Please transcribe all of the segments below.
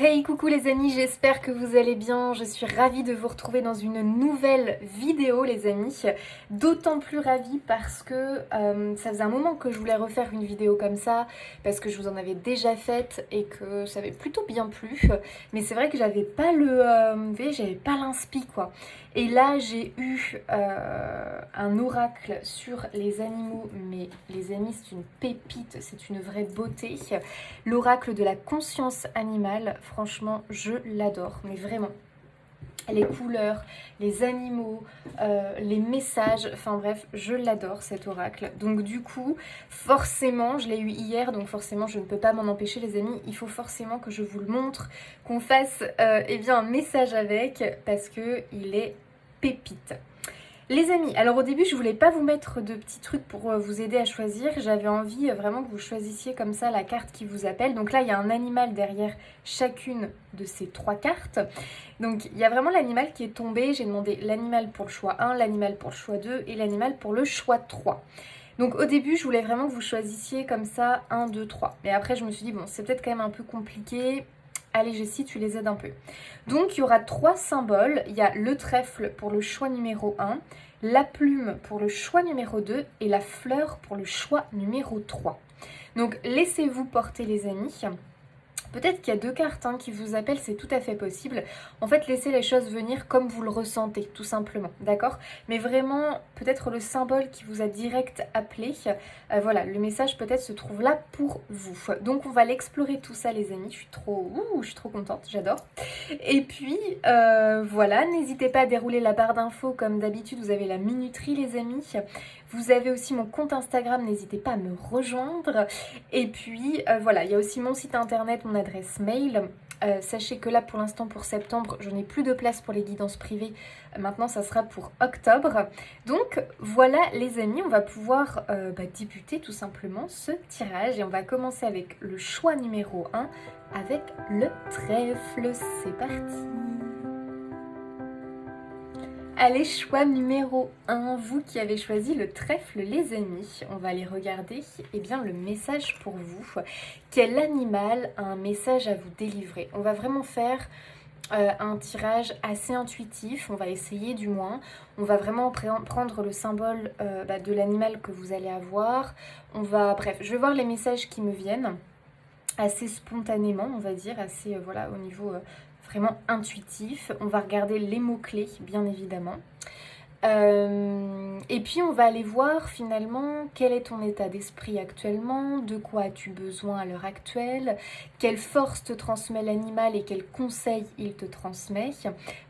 Hey coucou les amis, j'espère que vous allez bien, je suis ravie de vous retrouver dans une nouvelle vidéo les amis, d'autant plus ravie parce que ça faisait un moment que je voulais refaire une vidéo comme ça, parce que je vous en avais déjà faite et que ça avait plutôt bien plu, mais c'est vrai que j'avais pas vous voyez, j'avais pas l'inspi quoi. Et là j'ai eu un oracle sur les animaux, mais les amis c'est une pépite, c'est une vraie beauté. L'oracle de la conscience animale, franchement, je l'adore, mais vraiment. Les couleurs, les animaux, les messages, enfin bref, je l'adore cet oracle. Donc du coup, forcément, je l'ai eu hier, donc forcément je ne peux pas m'en empêcher les amis, il faut forcément que je vous le montre, qu'on fasse eh bien, un message avec, parce que il est pépite. Les amis, alors au début je voulais pas vous mettre de petits trucs pour vous aider à choisir, j'avais envie vraiment que vous choisissiez comme ça la carte qui vous appelle. Donc là il y a un animal derrière chacune de ces trois cartes. Donc il y a vraiment l'animal qui est tombé, j'ai demandé l'animal pour le choix 1, l'animal pour le choix 2 et l'animal pour le choix 3. Donc au début je voulais vraiment que vous choisissiez comme ça 1, 2, 3. Mais après je me suis dit bon c'est peut-être quand même un peu compliqué. Allez Jessie, tu les aides un peu. Donc il y aura trois symboles. Il y a le trèfle pour le choix numéro 1, la plume pour le choix numéro 2 et la fleur pour le choix numéro 3. Donc laissez-vous porter les amis. Peut-être qu'il y a deux cartes qui vous appellent, c'est tout à fait possible. En fait, laissez les choses venir comme vous le ressentez, tout simplement, d'accord? Mais vraiment, peut-être le symbole qui vous a direct appelé, voilà, le message peut-être se trouve là pour vous. Donc on va l'explorer tout ça les amis, je suis trop contente, j'adore. Et puis, voilà, n'hésitez pas à dérouler la barre d'infos comme d'habitude, vous avez la minuterie les amis. Vous avez aussi mon compte Instagram, n'hésitez pas à me rejoindre. Et puis voilà, il y a aussi mon site internet, mon adresse mail. Sachez que là pour l'instant pour septembre, je n'ai plus de place pour les guidances privées. Maintenant ça sera pour octobre. Donc voilà les amis, on va pouvoir débuter tout simplement ce tirage. Et on va commencer avec le choix numéro 1 avec le trèfle. C'est parti. Allez, choix numéro 1, vous qui avez choisi le trèfle les amis, on va aller regarder bien, le message pour vous. Quel animal a un message à vous délivrer? On va vraiment faire un tirage assez intuitif, on va essayer du moins. On va vraiment prendre le symbole de l'animal que vous allez avoir. Bref, je vais voir les messages qui me viennent assez spontanément, on va dire, assez voilà, au niveau vraiment intuitif. On va regarder les mots-clés, bien évidemment. Et puis on va aller voir finalement quel est ton état d'esprit actuellement, de quoi as-tu besoin à l'heure actuelle, quelle force te transmet l'animal et quels conseils il te transmet.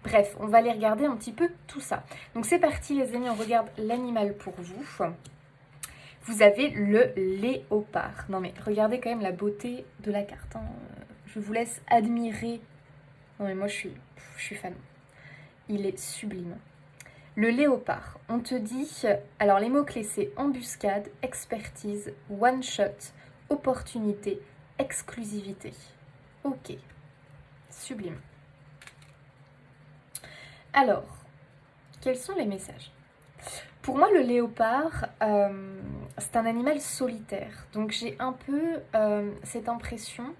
Bref, on va aller regarder un petit peu tout ça. Donc c'est parti les amis, on regarde l'animal pour vous. Vous avez le léopard. Non mais regardez quand même la beauté de la carte. Je vous laisse admirer. Non mais moi je suis fan. Il est sublime. Le léopard, on te dit... Alors les mots-clés c'est embuscade, expertise, one-shot, opportunité, exclusivité. Ok, sublime. Alors, quels sont les messages ? Pour moi, le léopard, c'est un animal solitaire. Donc j'ai un peu cette impression...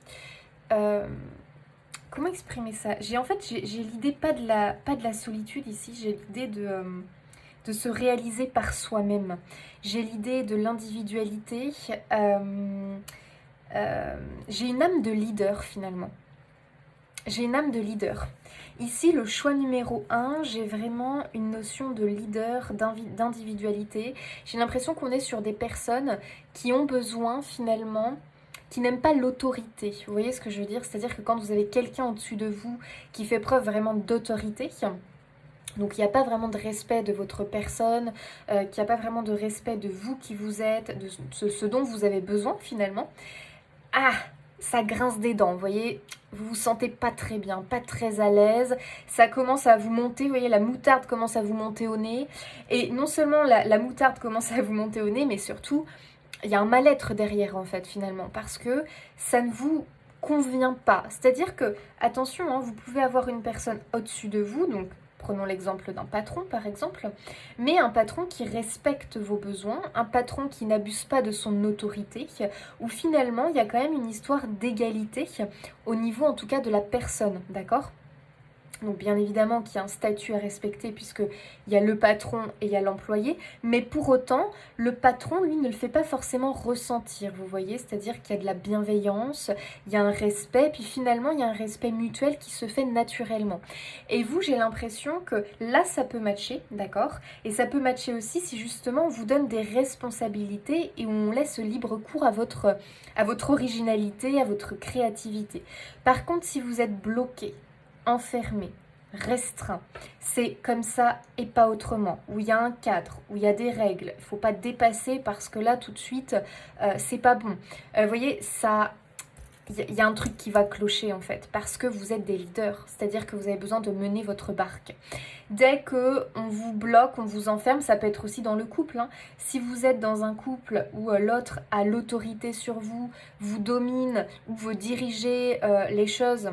comment exprimer ça ? J'ai l'idée pas de la solitude ici, j'ai l'idée de se réaliser par soi-même. J'ai l'idée de l'individualité. J'ai une âme de leader finalement. J'ai une âme de leader. Ici, le choix numéro 1, j'ai vraiment une notion de leader, d'individualité. J'ai l'impression qu'on est sur des personnes qui ont besoin finalement, qui n'aiment pas l'autorité. Vous voyez ce que je veux dire ? C'est-à-dire que quand vous avez quelqu'un au-dessus de vous qui fait preuve vraiment d'autorité, donc il n'y a pas vraiment de respect de votre personne, qu'il n'y a pas vraiment de respect de vous qui vous êtes, de ce dont vous avez besoin finalement. Ah, ça grince des dents, vous voyez, vous vous sentez pas très bien, pas très à l'aise, ça commence à vous monter, vous voyez, la moutarde commence à vous monter au nez, et non seulement la moutarde commence à vous monter au nez, mais surtout, il y a un mal-être derrière en fait finalement, parce que ça ne vous convient pas, c'est-à-dire que, attention, vous pouvez avoir une personne au-dessus de vous, donc Prenons l'exemple d'un patron par exemple, mais un patron qui respecte vos besoins, un patron qui n'abuse pas de son autorité, où finalement il y a quand même une histoire d'égalité au niveau en tout cas de la personne, d'accord ? Donc bien évidemment qu'il y a un statut à respecter puisqu'il y a le patron et il y a l'employé, mais pour autant, le patron, lui, ne le fait pas forcément ressentir, vous voyez, c'est-à-dire qu'il y a de la bienveillance, il y a un respect, puis finalement, il y a un respect mutuel qui se fait naturellement. Et vous, j'ai l'impression que là, ça peut matcher, d'accord ? Et ça peut matcher aussi si justement on vous donne des responsabilités et où on laisse libre cours à votre originalité, à votre créativité. Par contre, si vous êtes bloqué, enfermé, restreint, c'est comme ça et pas autrement, où il y a un cadre, où il y a des règles, il ne faut pas dépasser parce que là tout de suite c'est pas bon. Vous voyez, ça, il y a un truc qui va clocher en fait, parce que vous êtes des leaders, c'est-à-dire que vous avez besoin de mener votre barque. Dès que on vous bloque, on vous enferme, ça peut être aussi dans le couple, hein. Si vous êtes dans un couple où l'autre a l'autorité sur vous, vous domine, ou vous dirigez les choses,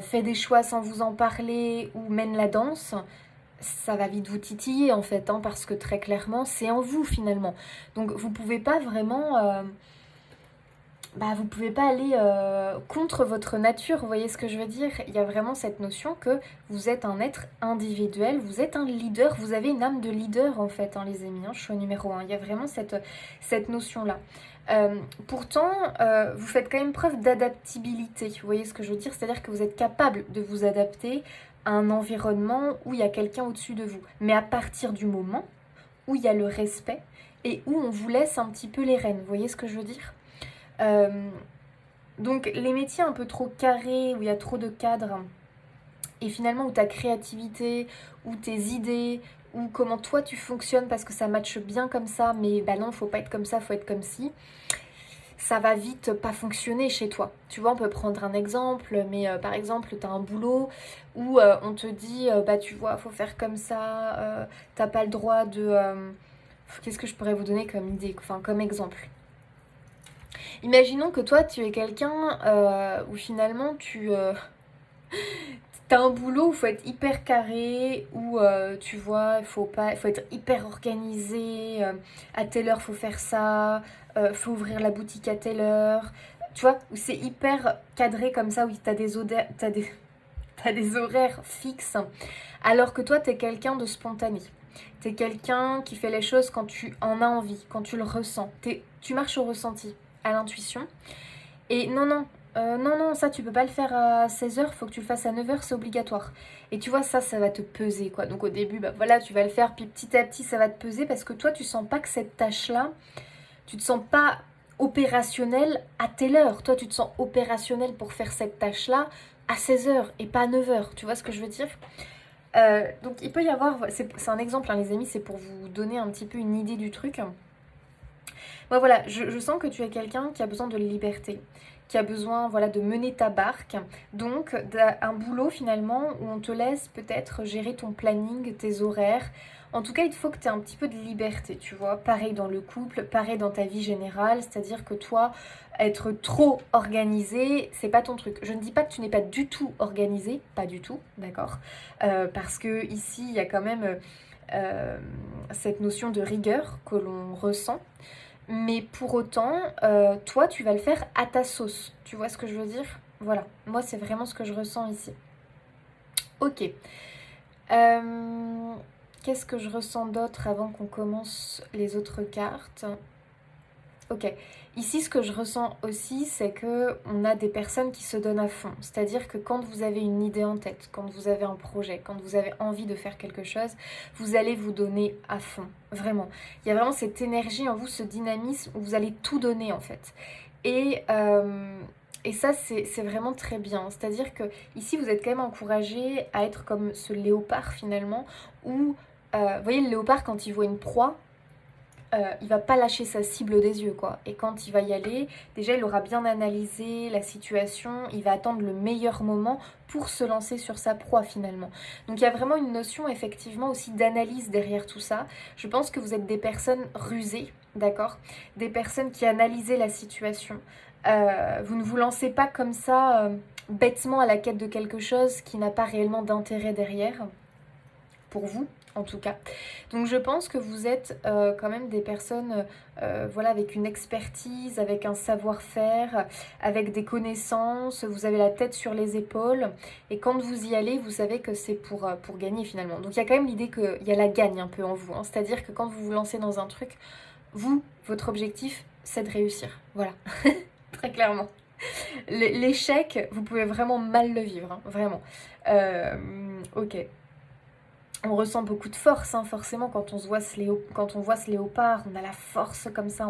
fait des choix sans vous en parler ou mène la danse, ça va vite vous titiller en fait, hein, parce que très clairement c'est en vous finalement. Donc vous pouvez pas vraiment, vous pouvez pas aller contre votre nature, vous voyez ce que je veux dire ? Il y a vraiment cette notion que vous êtes un être individuel, vous êtes un leader, vous avez une âme de leader en fait, hein, les amis, hein, choix numéro 1. Il y a vraiment cette notion-là. Pourtant, vous faites quand même preuve d'adaptabilité, vous voyez ce que je veux dire ? C'est-à-dire que vous êtes capable de vous adapter à un environnement où il y a quelqu'un au-dessus de vous. Mais à partir du moment où il y a le respect et où on vous laisse un petit peu les rênes, vous voyez ce que je veux dire ? Donc les métiers un peu trop carrés, où il y a trop de cadres, et finalement où ta créativité, où tes idées, ou comment toi tu fonctionnes parce que ça matche bien comme ça, mais non, faut pas être comme ça, faut être comme ci, ça va vite pas fonctionner chez toi. Tu vois, on peut prendre un exemple, mais par exemple, tu as un boulot où on te dit, tu vois, faut faire comme ça, t'as pas le droit de... qu'est-ce que je pourrais vous donner comme idée, enfin comme exemple ? Imaginons que toi, tu es quelqu'un où finalement t'as un boulot où il faut être hyper carré, où tu vois, il faut être hyper organisé, à telle heure faut faire ça, faut ouvrir la boutique à telle heure, tu vois, où c'est hyper cadré comme ça, où t'as des horaires fixes, alors que toi t'es quelqu'un de spontané. T'es quelqu'un qui fait les choses quand tu en as envie, quand tu le ressens. Tu marches au ressenti, à l'intuition. Et non, ça tu peux pas le faire à 16h, faut que tu le fasses à 9h, c'est obligatoire. Et tu vois, ça va te peser quoi. Donc au début, voilà, tu vas le faire, puis petit à petit ça va te peser parce que toi tu sens pas que cette tâche-là, tu te sens pas opérationnel à telle heure. Toi tu te sens opérationnel pour faire cette tâche-là à 16h et pas à 9h. Tu vois ce que je veux dire ? Donc il peut y avoir, c'est un exemple hein, les amis, c'est pour vous donner un petit peu une idée du truc. Moi voilà, je sens que tu es quelqu'un qui a besoin de liberté, qui a besoin voilà, de mener ta barque, donc d'un boulot finalement où on te laisse peut-être gérer ton planning, tes horaires. En tout cas, il faut que tu aies un petit peu de liberté, tu vois. Pareil dans le couple, pareil dans ta vie générale, c'est-à-dire que toi, être trop organisé, c'est pas ton truc. Je ne dis pas que tu n'es pas du tout organisé, pas du tout, d'accord, parce que ici, il y a quand même cette notion de rigueur que l'on ressent. Mais pour autant, toi, tu vas le faire à ta sauce. Tu vois ce que je veux dire ? Voilà, moi, c'est vraiment ce que je ressens ici. Ok. Qu'est-ce que je ressens d'autre avant qu'on commence les autres cartes ? Ok. Ici, ce que je ressens aussi, c'est que on a des personnes qui se donnent à fond. C'est-à-dire que quand vous avez une idée en tête, quand vous avez un projet, quand vous avez envie de faire quelque chose, vous allez vous donner à fond. Vraiment. Il y a vraiment cette énergie en vous, ce dynamisme où vous allez tout donner en fait. Et ça, c'est vraiment très bien. C'est-à-dire que ici, vous êtes quand même encouragé à être comme ce léopard finalement, où, vous voyez, le léopard, quand il voit une proie, il va pas lâcher sa cible des yeux quoi. Et quand il va y aller, déjà il aura bien analysé la situation, il va attendre le meilleur moment pour se lancer sur sa proie finalement. Donc il y a vraiment une notion effectivement aussi d'analyse derrière tout ça. Je pense que vous êtes des personnes rusées, d'accord ? Des personnes qui analysent la situation. Vous ne vous lancez pas comme ça bêtement à la quête de quelque chose qui n'a pas réellement d'intérêt derrière, pour vous en tout cas. Donc je pense que vous êtes quand même des personnes voilà, avec une expertise, avec un savoir-faire, avec des connaissances, vous avez la tête sur les épaules, et quand vous y allez, vous savez que c'est pour gagner finalement. Donc il y a quand même l'idée qu'il y a la gagne un peu en vous, hein. C'est-à-dire que quand vous vous lancez dans un truc, vous, votre objectif, c'est de réussir. Voilà, très clairement. L'échec, vous pouvez vraiment mal le vivre, hein, vraiment. Ok. On ressent beaucoup de force, hein, forcément, quand on voit ce léopard, on a la force comme ça,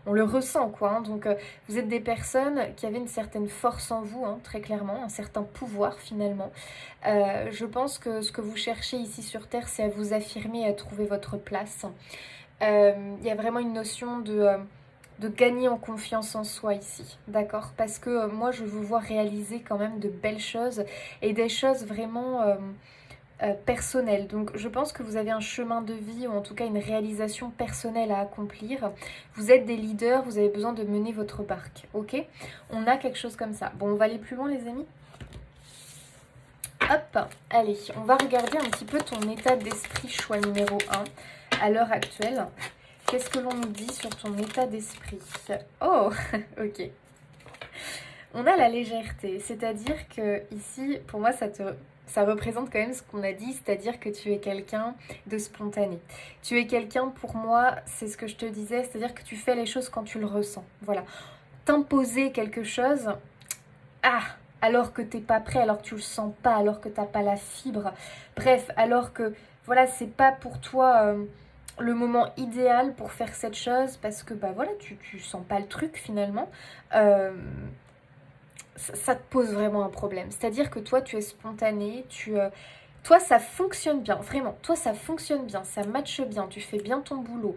on le ressent, quoi. Hein. Donc, vous êtes des personnes qui avaient une certaine force en vous, hein, très clairement, un certain pouvoir, finalement. Je pense que ce que vous cherchez ici sur Terre, c'est à vous affirmer, à trouver votre place. Il y a vraiment une notion de gagner en confiance en soi ici, d'accord? Parce que moi, je vous vois réaliser quand même de belles choses et des choses vraiment personnelles. Donc, je pense que vous avez un chemin de vie ou en tout cas une réalisation personnelle à accomplir. Vous êtes des leaders, vous avez besoin de mener votre barque, ok? On a quelque chose comme ça. Bon, on va aller plus loin, les amis? Hop, allez, on va regarder un petit peu ton état d'esprit, choix numéro 1, à l'heure actuelle. Qu'est-ce que l'on nous dit sur ton état d'esprit? Oh, ok. On a la légèreté, c'est-à-dire que ici, pour moi, ça représente quand même ce qu'on a dit, c'est-à-dire que tu es quelqu'un de spontané. Tu es quelqu'un, pour moi, c'est ce que je te disais, c'est-à-dire que tu fais les choses quand tu le ressens. Voilà. T'imposer quelque chose, ah, alors que t'es pas prêt, alors que tu le sens pas, alors que t'as pas la fibre. Bref, alors que, voilà, c'est pas pour toi le moment idéal pour faire cette chose parce que, bah voilà, tu sens pas le truc finalement. Euh, ça te pose vraiment un problème. C'est-à-dire que toi, tu es spontané, toi, ça fonctionne bien, vraiment. Toi, ça fonctionne bien, ça matche bien, tu fais bien ton boulot.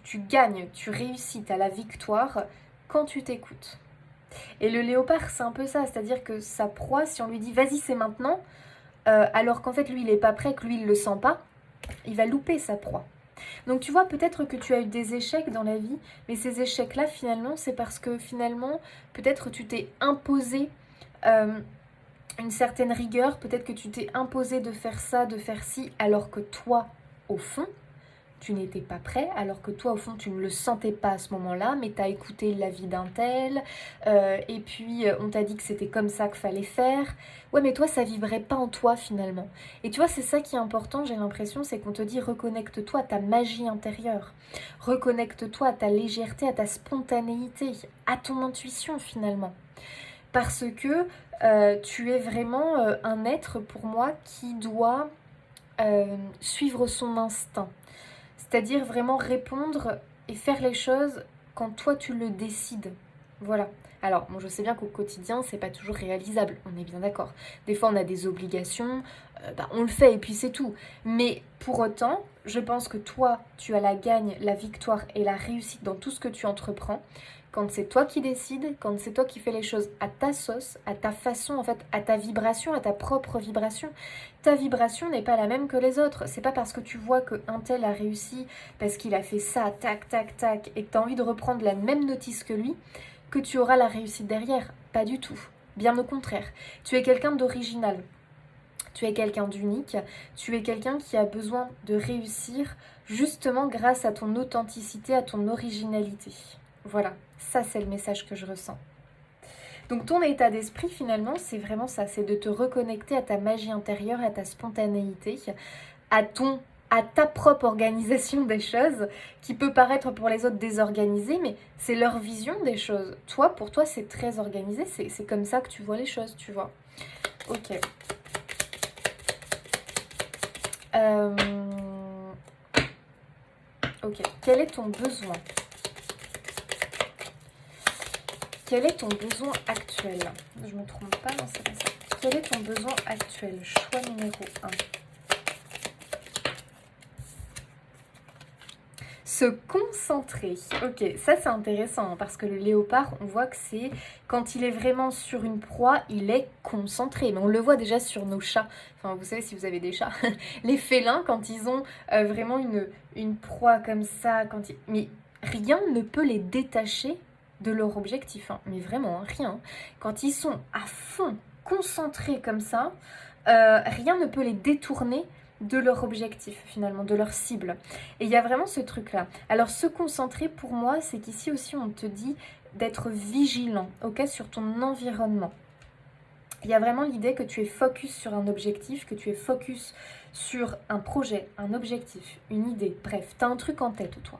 Tu gagnes, tu réussis, tu as la victoire quand tu t'écoutes. Et le léopard, c'est un peu ça, c'est-à-dire que sa proie, si on lui dit vas-y, c'est maintenant, alors qu'en fait, lui, il n'est pas prêt, que lui, il le sent pas, il va louper sa proie. Donc tu vois, peut-être que tu as eu des échecs dans la vie, mais ces échecs-là, finalement, c'est parce que finalement, peut-être tu t'es imposé euh, une certaine rigueur, peut-être que tu t'es imposé de faire ça, de faire ci, alors que toi, au fond, tu n'étais pas prêt, alors que toi, au fond, tu ne le sentais pas à ce moment-là, mais tu as écouté l'avis d'un tel, et puis on t'a dit que c'était comme ça qu'il fallait faire. Ouais, mais toi, ça vibrait pas en toi, finalement. Et tu vois, c'est ça qui est important, j'ai l'impression, c'est qu'on te dit reconnecte-toi à ta magie intérieure. Reconnecte-toi à ta légèreté, à ta spontanéité, à ton intuition, finalement. Parce que tu es vraiment un être, pour moi, qui doit suivre son instinct. C'est-à-dire vraiment répondre et faire les choses quand toi tu le décides. Voilà. Alors, bon, je sais bien qu'au quotidien, c'est pas toujours réalisable, on est bien d'accord. Des fois, on a des obligations, on le fait et puis c'est tout. Mais pour autant, je pense que toi, tu as la gagne, la victoire et la réussite dans tout ce que tu entreprends. Quand c'est toi qui décides, quand c'est toi qui fais les choses à ta sauce, à ta façon, en fait, à ta vibration, à ta propre vibration. Ta vibration n'est pas la même que les autres. C'est pas parce que tu vois qu'un tel a réussi, parce qu'il a fait ça, tac, tac, tac, et que tu as envie de reprendre la même notice que lui, que tu auras la réussite derrière. Pas du tout. Bien au contraire. Tu es quelqu'un d'original. Tu es quelqu'un d'unique. Tu es quelqu'un qui a besoin de réussir justement grâce à ton authenticité, à ton originalité. Voilà, ça c'est le message que je ressens. Donc ton état d'esprit finalement c'est vraiment ça, c'est de te reconnecter à ta magie intérieure, à ta spontanéité, à ta propre organisation des choses, qui peut paraître pour les autres désorganisée, mais c'est leur vision des choses. Toi, pour toi, c'est très organisé, c'est comme ça que tu vois les choses, tu vois. Ok. Ok, quel est ton besoin? Quel est ton besoin actuel? Je me trompe pas, non, c'est pas ça. Quel est ton besoin actuel? Choix numéro 1. Se concentrer. Ok, ça c'est intéressant parce que le léopard, on voit que c'est quand il est vraiment sur une proie, il est concentré. Mais on le voit déjà sur nos chats. Enfin, vous savez si vous avez des chats. Les félins, quand ils ont vraiment une proie comme ça, mais rien ne peut les détacher de leur objectif, hein. Mais vraiment, hein, rien. Quand ils sont à fond concentrés comme ça, rien ne peut les détourner de leur objectif finalement, de leur cible. Et il y a vraiment ce truc-là. Alors se concentrer pour moi, c'est qu'ici aussi on te dit d'être vigilant, ok, sur ton environnement. Il y a vraiment l'idée que tu es focus sur un objectif, que tu es focus sur un projet, un objectif, une idée, bref, tu as un truc en tête toi.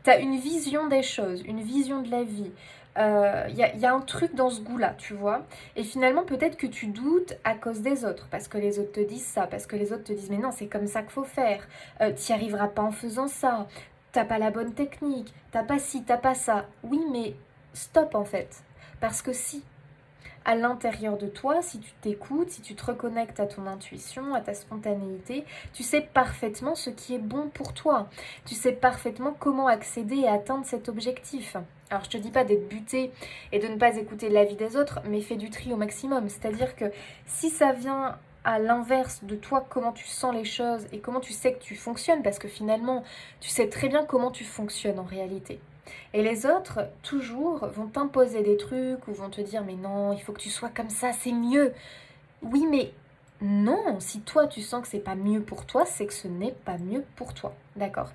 Tu as une vision des choses, une vision de la vie. Y a un truc dans ce goût-là, tu vois. Et finalement, peut-être que tu doutes à cause des autres, parce que les autres te disent ça, parce que les autres te disent mais non, c'est comme ça qu'il faut faire. T'y arriveras pas en faisant ça. T'as pas la bonne technique. T'as pas ci, t'as pas ça. Oui, mais stop en fait. Parce que si, à l'intérieur de toi, si tu t'écoutes, si tu te reconnectes à ton intuition, à ta spontanéité, tu sais parfaitement ce qui est bon pour toi. Tu sais parfaitement comment accéder et atteindre cet objectif. Alors je te dis pas d'être buté et de ne pas écouter l'avis des autres, mais fais du tri au maximum. C'est-à-dire que si ça vient à l'inverse de toi, comment tu sens les choses et comment tu sais que tu fonctionnes, parce que finalement, tu sais très bien comment tu fonctionnes en réalité. Et les autres, toujours, vont t'imposer des trucs ou vont te dire mais non, il faut que tu sois comme ça, c'est mieux. Oui, mais non, si toi tu sens que c'est pas mieux pour toi, c'est que ce n'est pas mieux pour toi. D'accord?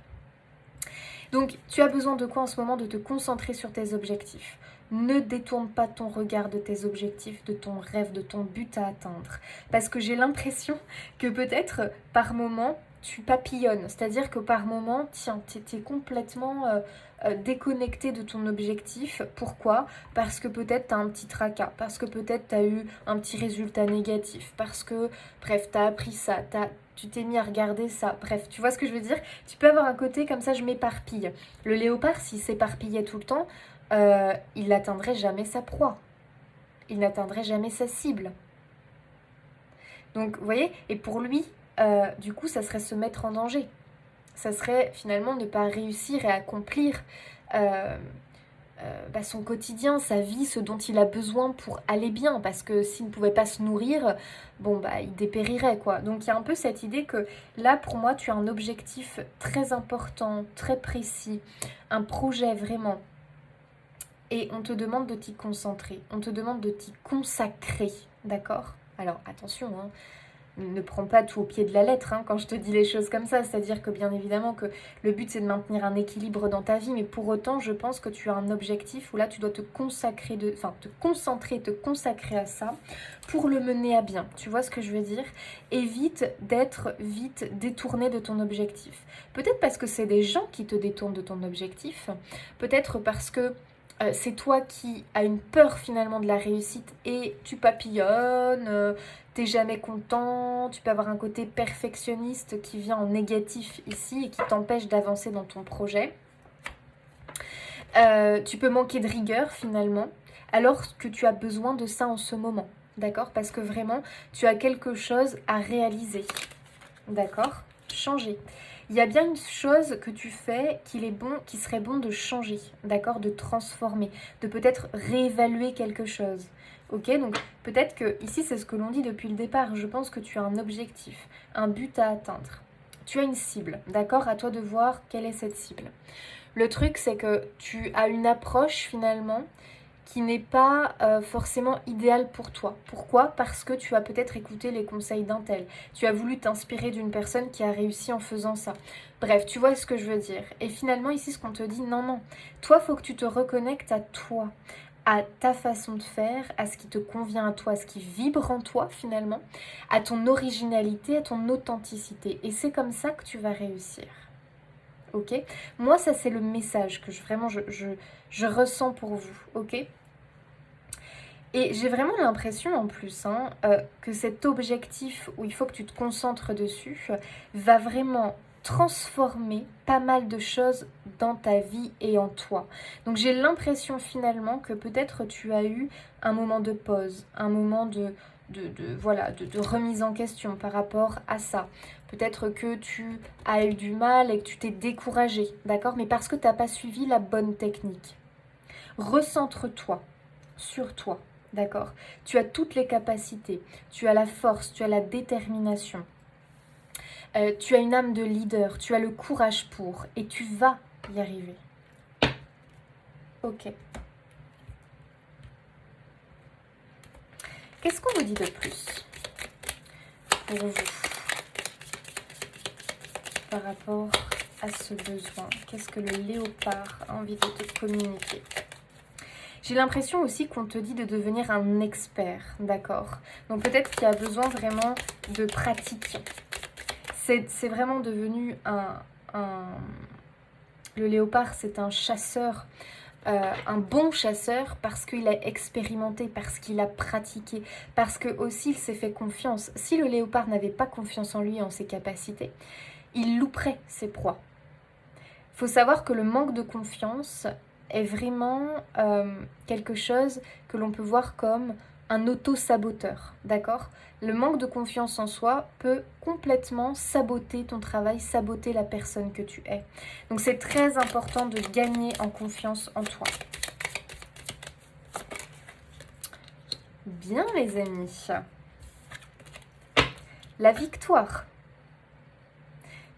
Donc, tu as besoin de quoi en ce moment? De te concentrer sur tes objectifs. Ne détourne pas ton regard de tes objectifs, de ton rêve, de ton but à atteindre. Parce que j'ai l'impression que peut-être par moment, tu papillonnes. C'est-à-dire que par moment, tiens, tu es complètement déconnecté de ton objectif. Pourquoi? Parce que peut-être tu as un petit tracas. Parce que peut-être tu as eu un petit résultat négatif. Parce que, bref, tu as appris ça. Tu t'es mis à regarder ça. Bref, tu vois ce que je veux dire? Tu peux avoir un côté comme ça, je m'éparpille. Le léopard, s'il s'éparpillait tout le temps, il n'atteindrait jamais sa proie. Il n'atteindrait jamais sa cible. Donc, vous voyez, et pour lui, du coup, ça serait se mettre en danger. Ça serait finalement ne pas réussir et accomplir son quotidien, sa vie, ce dont il a besoin pour aller bien. Parce que s'il ne pouvait pas se nourrir, bon, bah, il dépérirait, quoi. Donc, il y a un peu cette idée que là, pour moi, tu as un objectif très important, très précis, un projet vraiment. Et on te demande de t'y concentrer, on te demande de t'y consacrer, d'accord? Alors attention, hein, ne prends pas tout au pied de la lettre hein, quand je te dis les choses comme ça, c'est-à-dire que bien évidemment que le but c'est de maintenir un équilibre dans ta vie, mais pour autant je pense que tu as un objectif où là tu dois te consacrer, te concentrer, te consacrer à ça pour le mener à bien, tu vois ce que je veux dire? Évite d'être vite détourné de ton objectif. Peut-être parce que c'est des gens qui te détournent de ton objectif, peut-être parce que c'est toi qui as une peur finalement de la réussite et tu papillonnes, t'es jamais content, tu peux avoir un côté perfectionniste qui vient en négatif ici et qui t'empêche d'avancer dans ton projet. Tu peux manquer de rigueur finalement, alors que tu as besoin de ça en ce moment, d'accord? Parce que vraiment, tu as quelque chose à réaliser, d'accord? Changer. Il y a bien une chose que tu fais qui serait bon de changer, d'accord, de transformer, de peut-être réévaluer quelque chose. Ok, donc peut-être que ici c'est ce que l'on dit depuis le départ. Je pense que tu as un objectif, un but à atteindre. Tu as une cible, d'accord? À toi de voir quelle est cette cible. Le truc c'est que tu as une approche finalement qui n'est pas forcément idéal pour toi. Pourquoi? Parce que tu as peut-être écouté les conseils d'un tel. Tu as voulu t'inspirer d'une personne qui a réussi en faisant ça. Bref, tu vois ce que je veux dire. Et finalement, ici, ce qu'on te dit, non, non. Toi, il faut que tu te reconnectes à toi, à ta façon de faire, à ce qui te convient à toi, à ce qui vibre en toi, finalement, à ton originalité, à ton authenticité. Et c'est comme ça que tu vas réussir. Ok? Moi, ça, c'est le message que je ressens pour vous. Ok? Et j'ai vraiment l'impression en plus que cet objectif où il faut que tu te concentres dessus va vraiment transformer pas mal de choses dans ta vie et en toi. Donc j'ai l'impression finalement que peut-être tu as eu un moment de pause, un moment de remise en question par rapport à ça. Peut-être que tu as eu du mal et que tu t'es découragé, d'accord? Mais parce que tu n'as pas suivi la bonne technique. Recentre-toi sur toi. D'accord? Tu as toutes les capacités, tu as la force, tu as la détermination, tu as une âme de leader, tu as le courage pour et tu vas y arriver. Ok. Qu'est-ce qu'on vous dit de plus pour vous par rapport à ce besoin? Qu'est-ce que le léopard a envie de te communiquer? J'ai l'impression aussi qu'on te dit de devenir un expert, d'accord? Donc peut-être qu'il y a besoin vraiment de pratique. C'est vraiment devenu le léopard, c'est un chasseur, un bon chasseur parce qu'il a expérimenté, parce qu'il a pratiqué, parce que aussi il s'est fait confiance. Si le léopard n'avait pas confiance en lui et en ses capacités, il louperait ses proies. Il faut savoir que le manque de confiance est vraiment quelque chose que l'on peut voir comme un auto-saboteur, d'accord? Le manque de confiance en soi peut complètement saboter ton travail, saboter la personne que tu es. Donc c'est très important de gagner en confiance en toi. Bien les amis. La victoire.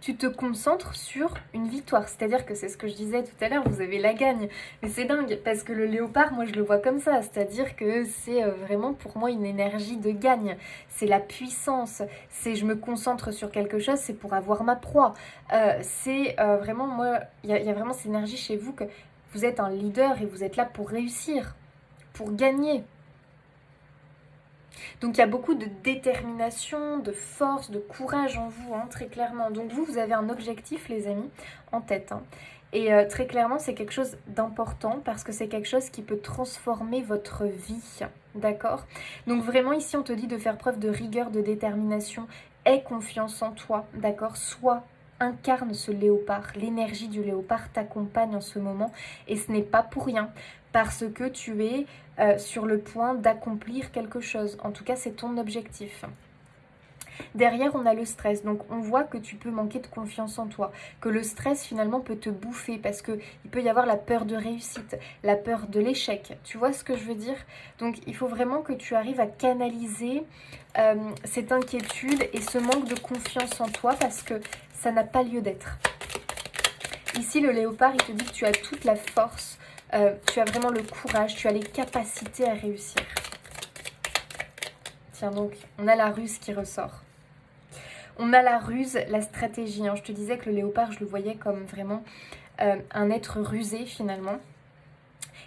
Tu te concentres sur une victoire. C'est-à-dire que c'est ce que je disais tout à l'heure, vous avez la gagne. Mais c'est dingue, parce que le léopard, moi je le vois comme ça. C'est-à-dire que c'est vraiment pour moi une énergie de gagne. C'est la puissance. C'est je me concentre sur quelque chose, c'est pour avoir ma proie. C'est vraiment, moi, il y a vraiment cette énergie chez vous que vous êtes un leader et vous êtes là pour réussir, pour gagner. Donc il y a beaucoup de détermination, de force, de courage en vous, hein, très clairement. Donc vous avez un objectif, les amis, en tête. Hein. Et très clairement, c'est quelque chose d'important parce que c'est quelque chose qui peut transformer votre vie, d'accord? Donc vraiment, ici, on te dit de faire preuve de rigueur, de détermination. Aie confiance en toi, d'accord? Incarne ce léopard. L'énergie du léopard t'accompagne en ce moment et ce n'est pas pour rien parce que tu es sur le point d'accomplir quelque chose. En tout cas, c'est ton objectif. Derrière, on a le stress. Donc, on voit que tu peux manquer de confiance en toi. Que le stress, finalement, peut te bouffer. Parce qu'il peut y avoir la peur de réussite, la peur de l'échec. Tu vois ce que je veux dire? Donc, il faut vraiment que tu arrives à canaliser cette inquiétude et ce manque de confiance en toi parce que ça n'a pas lieu d'être. Ici, le léopard, il te dit que tu as toute la force. Tu as vraiment le courage. Tu as les capacités à réussir. Tiens, donc, on a la ruse qui ressort. On a la ruse, la stratégie. Hein. Je te disais que le léopard, je le voyais comme vraiment un être rusé finalement,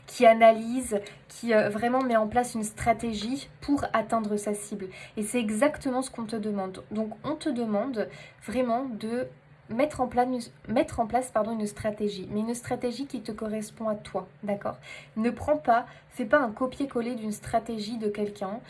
qui analyse, qui vraiment met en place une stratégie pour atteindre sa cible. Et c'est exactement ce qu'on te demande. Donc on te demande vraiment de mettre en place une stratégie, mais une stratégie qui te correspond à toi, d'accord? Fais pas un copier-coller d'une stratégie de quelqu'un,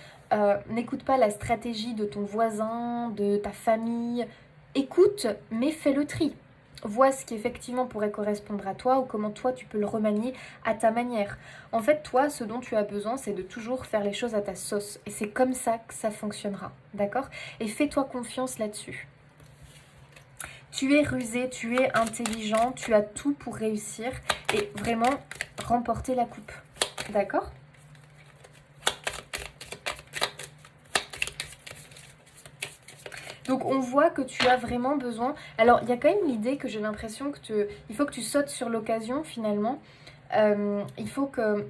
n'écoute pas la stratégie de ton voisin, de ta famille, écoute, mais fais le tri. Vois ce qui effectivement pourrait correspondre à toi ou comment toi tu peux le remanier à ta manière. En fait, toi, ce dont tu as besoin, c'est de toujours faire les choses à ta sauce. Et c'est comme ça que ça fonctionnera, d'accord? Et fais-toi confiance là-dessus. Tu es rusé, tu es intelligent, tu as tout pour réussir et vraiment remporter la coupe. D'accord ? Donc on voit que tu as vraiment besoin. Alors il y a quand même l'idée que j'ai l'impression que il faut que tu sautes sur l'occasion finalement. Il faut que...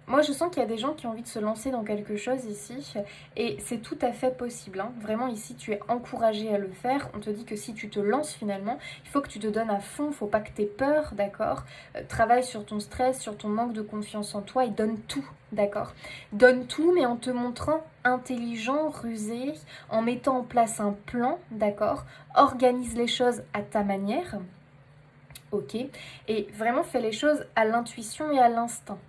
Moi, je sens qu'il y a des gens qui ont envie de se lancer dans quelque chose ici et c'est tout à fait possible. Hein. Vraiment, ici, tu es encouragé à le faire. On te dit que si tu te lances finalement, il faut que tu te donnes à fond. Il ne faut pas que tu aies peur, d'accord? Travaille sur ton stress, sur ton manque de confiance en toi et donne tout, d'accord? Donne tout, mais en te montrant intelligent, rusé, en mettant en place un plan, d'accord? Organise les choses à ta manière, ok? Et vraiment, fais les choses à l'intuition et à l'instinct.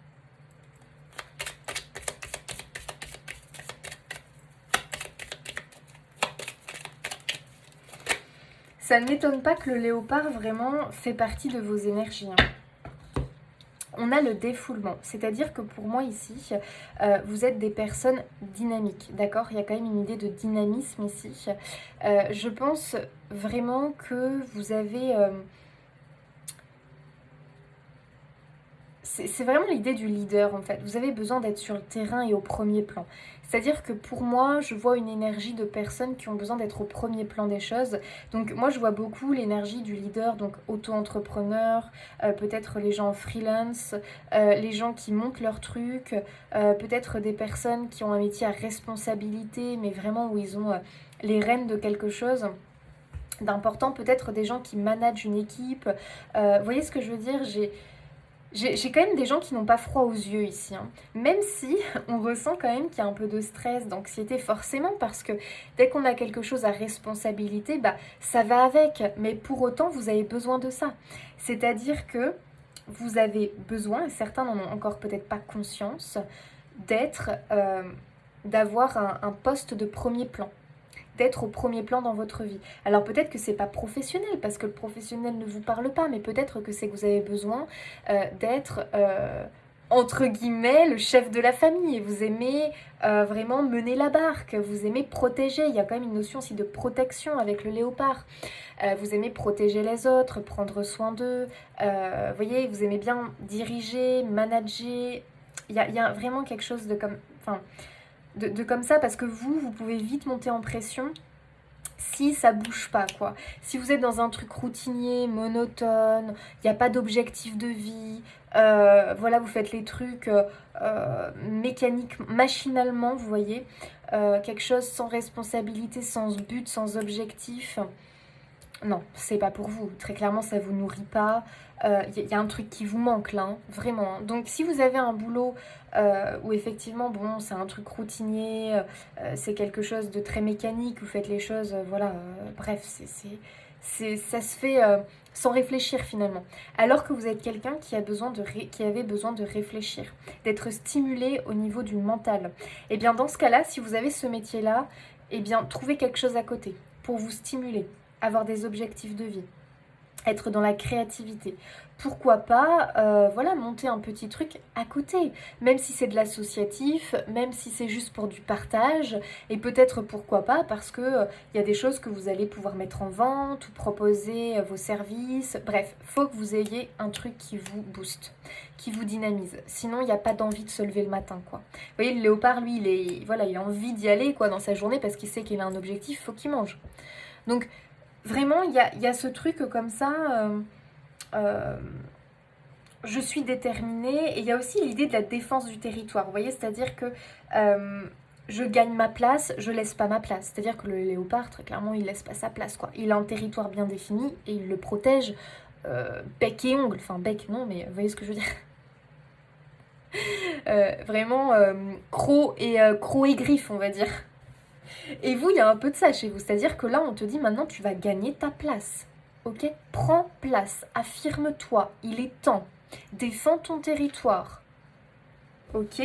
Ça ne m'étonne pas que le léopard vraiment fait partie de vos énergies. Hein. On a le défoulement, c'est-à-dire que pour moi ici, vous êtes des personnes dynamiques, d'accord? Il y a quand même une idée de dynamisme ici. Je pense vraiment que vous avez... c'est vraiment l'idée du leader en fait. Vous avez besoin d'être sur le terrain et au premier plan. C'est-à-dire que pour moi, je vois une énergie de personnes qui ont besoin d'être au premier plan des choses. Donc moi, je vois beaucoup l'énergie du leader, donc auto-entrepreneur, peut-être les gens en freelance, les gens qui montent leur truc, peut-être des personnes qui ont un métier à responsabilité, mais vraiment où ils ont les rênes de quelque chose d'important, peut-être des gens qui managent une équipe. Vous voyez ce que je veux dire? J'ai quand même des gens qui n'ont pas froid aux yeux ici, hein. Même si on ressent quand même qu'il y a un peu de stress, d'anxiété, forcément, parce que dès qu'on a quelque chose à responsabilité, bah ça va avec. Mais pour autant, vous avez besoin de ça. C'est-à-dire que vous avez besoin, et certains n'en ont encore peut-être pas conscience, d'être, d'avoir un poste de premier plan, d'être au premier plan dans votre vie. Alors peut-être que c'est pas professionnel parce que le professionnel ne vous parle pas, mais peut-être que c'est que vous avez besoin d'être entre guillemets le chef de la famille et vous aimez vraiment mener la barque, vous aimez protéger. Il y a quand même une notion aussi de protection avec le léopard. Vous aimez protéger les autres, prendre soin d'eux. Vous voyez, vous aimez bien diriger, manager. Il y a vraiment quelque chose de comme, enfin, de comme ça parce que vous pouvez vite monter en pression si ça bouge pas, quoi. Si vous êtes dans un truc routinier, monotone, il n'y a pas d'objectif de vie, voilà, vous faites les trucs mécaniques, machinalement, vous voyez, quelque chose sans responsabilité, sans but, sans objectif. Non, c'est pas pour vous. Très clairement, ça vous nourrit pas. Y a un truc qui vous manque là, hein, vraiment. Donc, si vous avez un boulot où effectivement, bon, c'est un truc routinier, c'est quelque chose de très mécanique, vous faites les choses, voilà, bref, ça se fait sans réfléchir finalement. Alors que vous êtes quelqu'un qui qui avait besoin de réfléchir, d'être stimulé au niveau du mental. Et bien, dans ce cas-là, si vous avez ce métier-là, eh bien, trouvez quelque chose à côté pour vous stimuler, avoir des objectifs de vie, être dans la créativité. Pourquoi pas, voilà, monter un petit truc à côté, même si c'est de l'associatif, même si c'est juste pour du partage, et peut-être pourquoi pas, parce que il y a des choses que vous allez pouvoir mettre en vente ou proposer vos services. Bref, faut que vous ayez un truc qui vous booste, qui vous dynamise. Sinon, il n'y a pas d'envie de se lever le matin, quoi. Vous voyez, le léopard, lui, il a envie d'y aller, quoi, dans sa journée parce qu'il sait qu'il a un objectif, faut qu'il mange. Donc vraiment, il y a ce truc comme ça, je suis déterminée. Et il y a aussi l'idée de la défense du territoire, vous voyez, c'est-à-dire que je gagne ma place, je laisse pas ma place. C'est-à-dire que le léopard, très clairement, il laisse pas sa place, quoi. Il a un territoire bien défini et il le protège bec et ongle. Enfin, bec, non, mais vous voyez ce que je veux dire. Vraiment, croc et griffe, on va dire. Et vous, il y a un peu de ça chez vous. C'est-à-dire que là, on te dit maintenant, tu vas gagner ta place. Ok? Prends place, affirme-toi, il est temps. Défends ton territoire. Ok?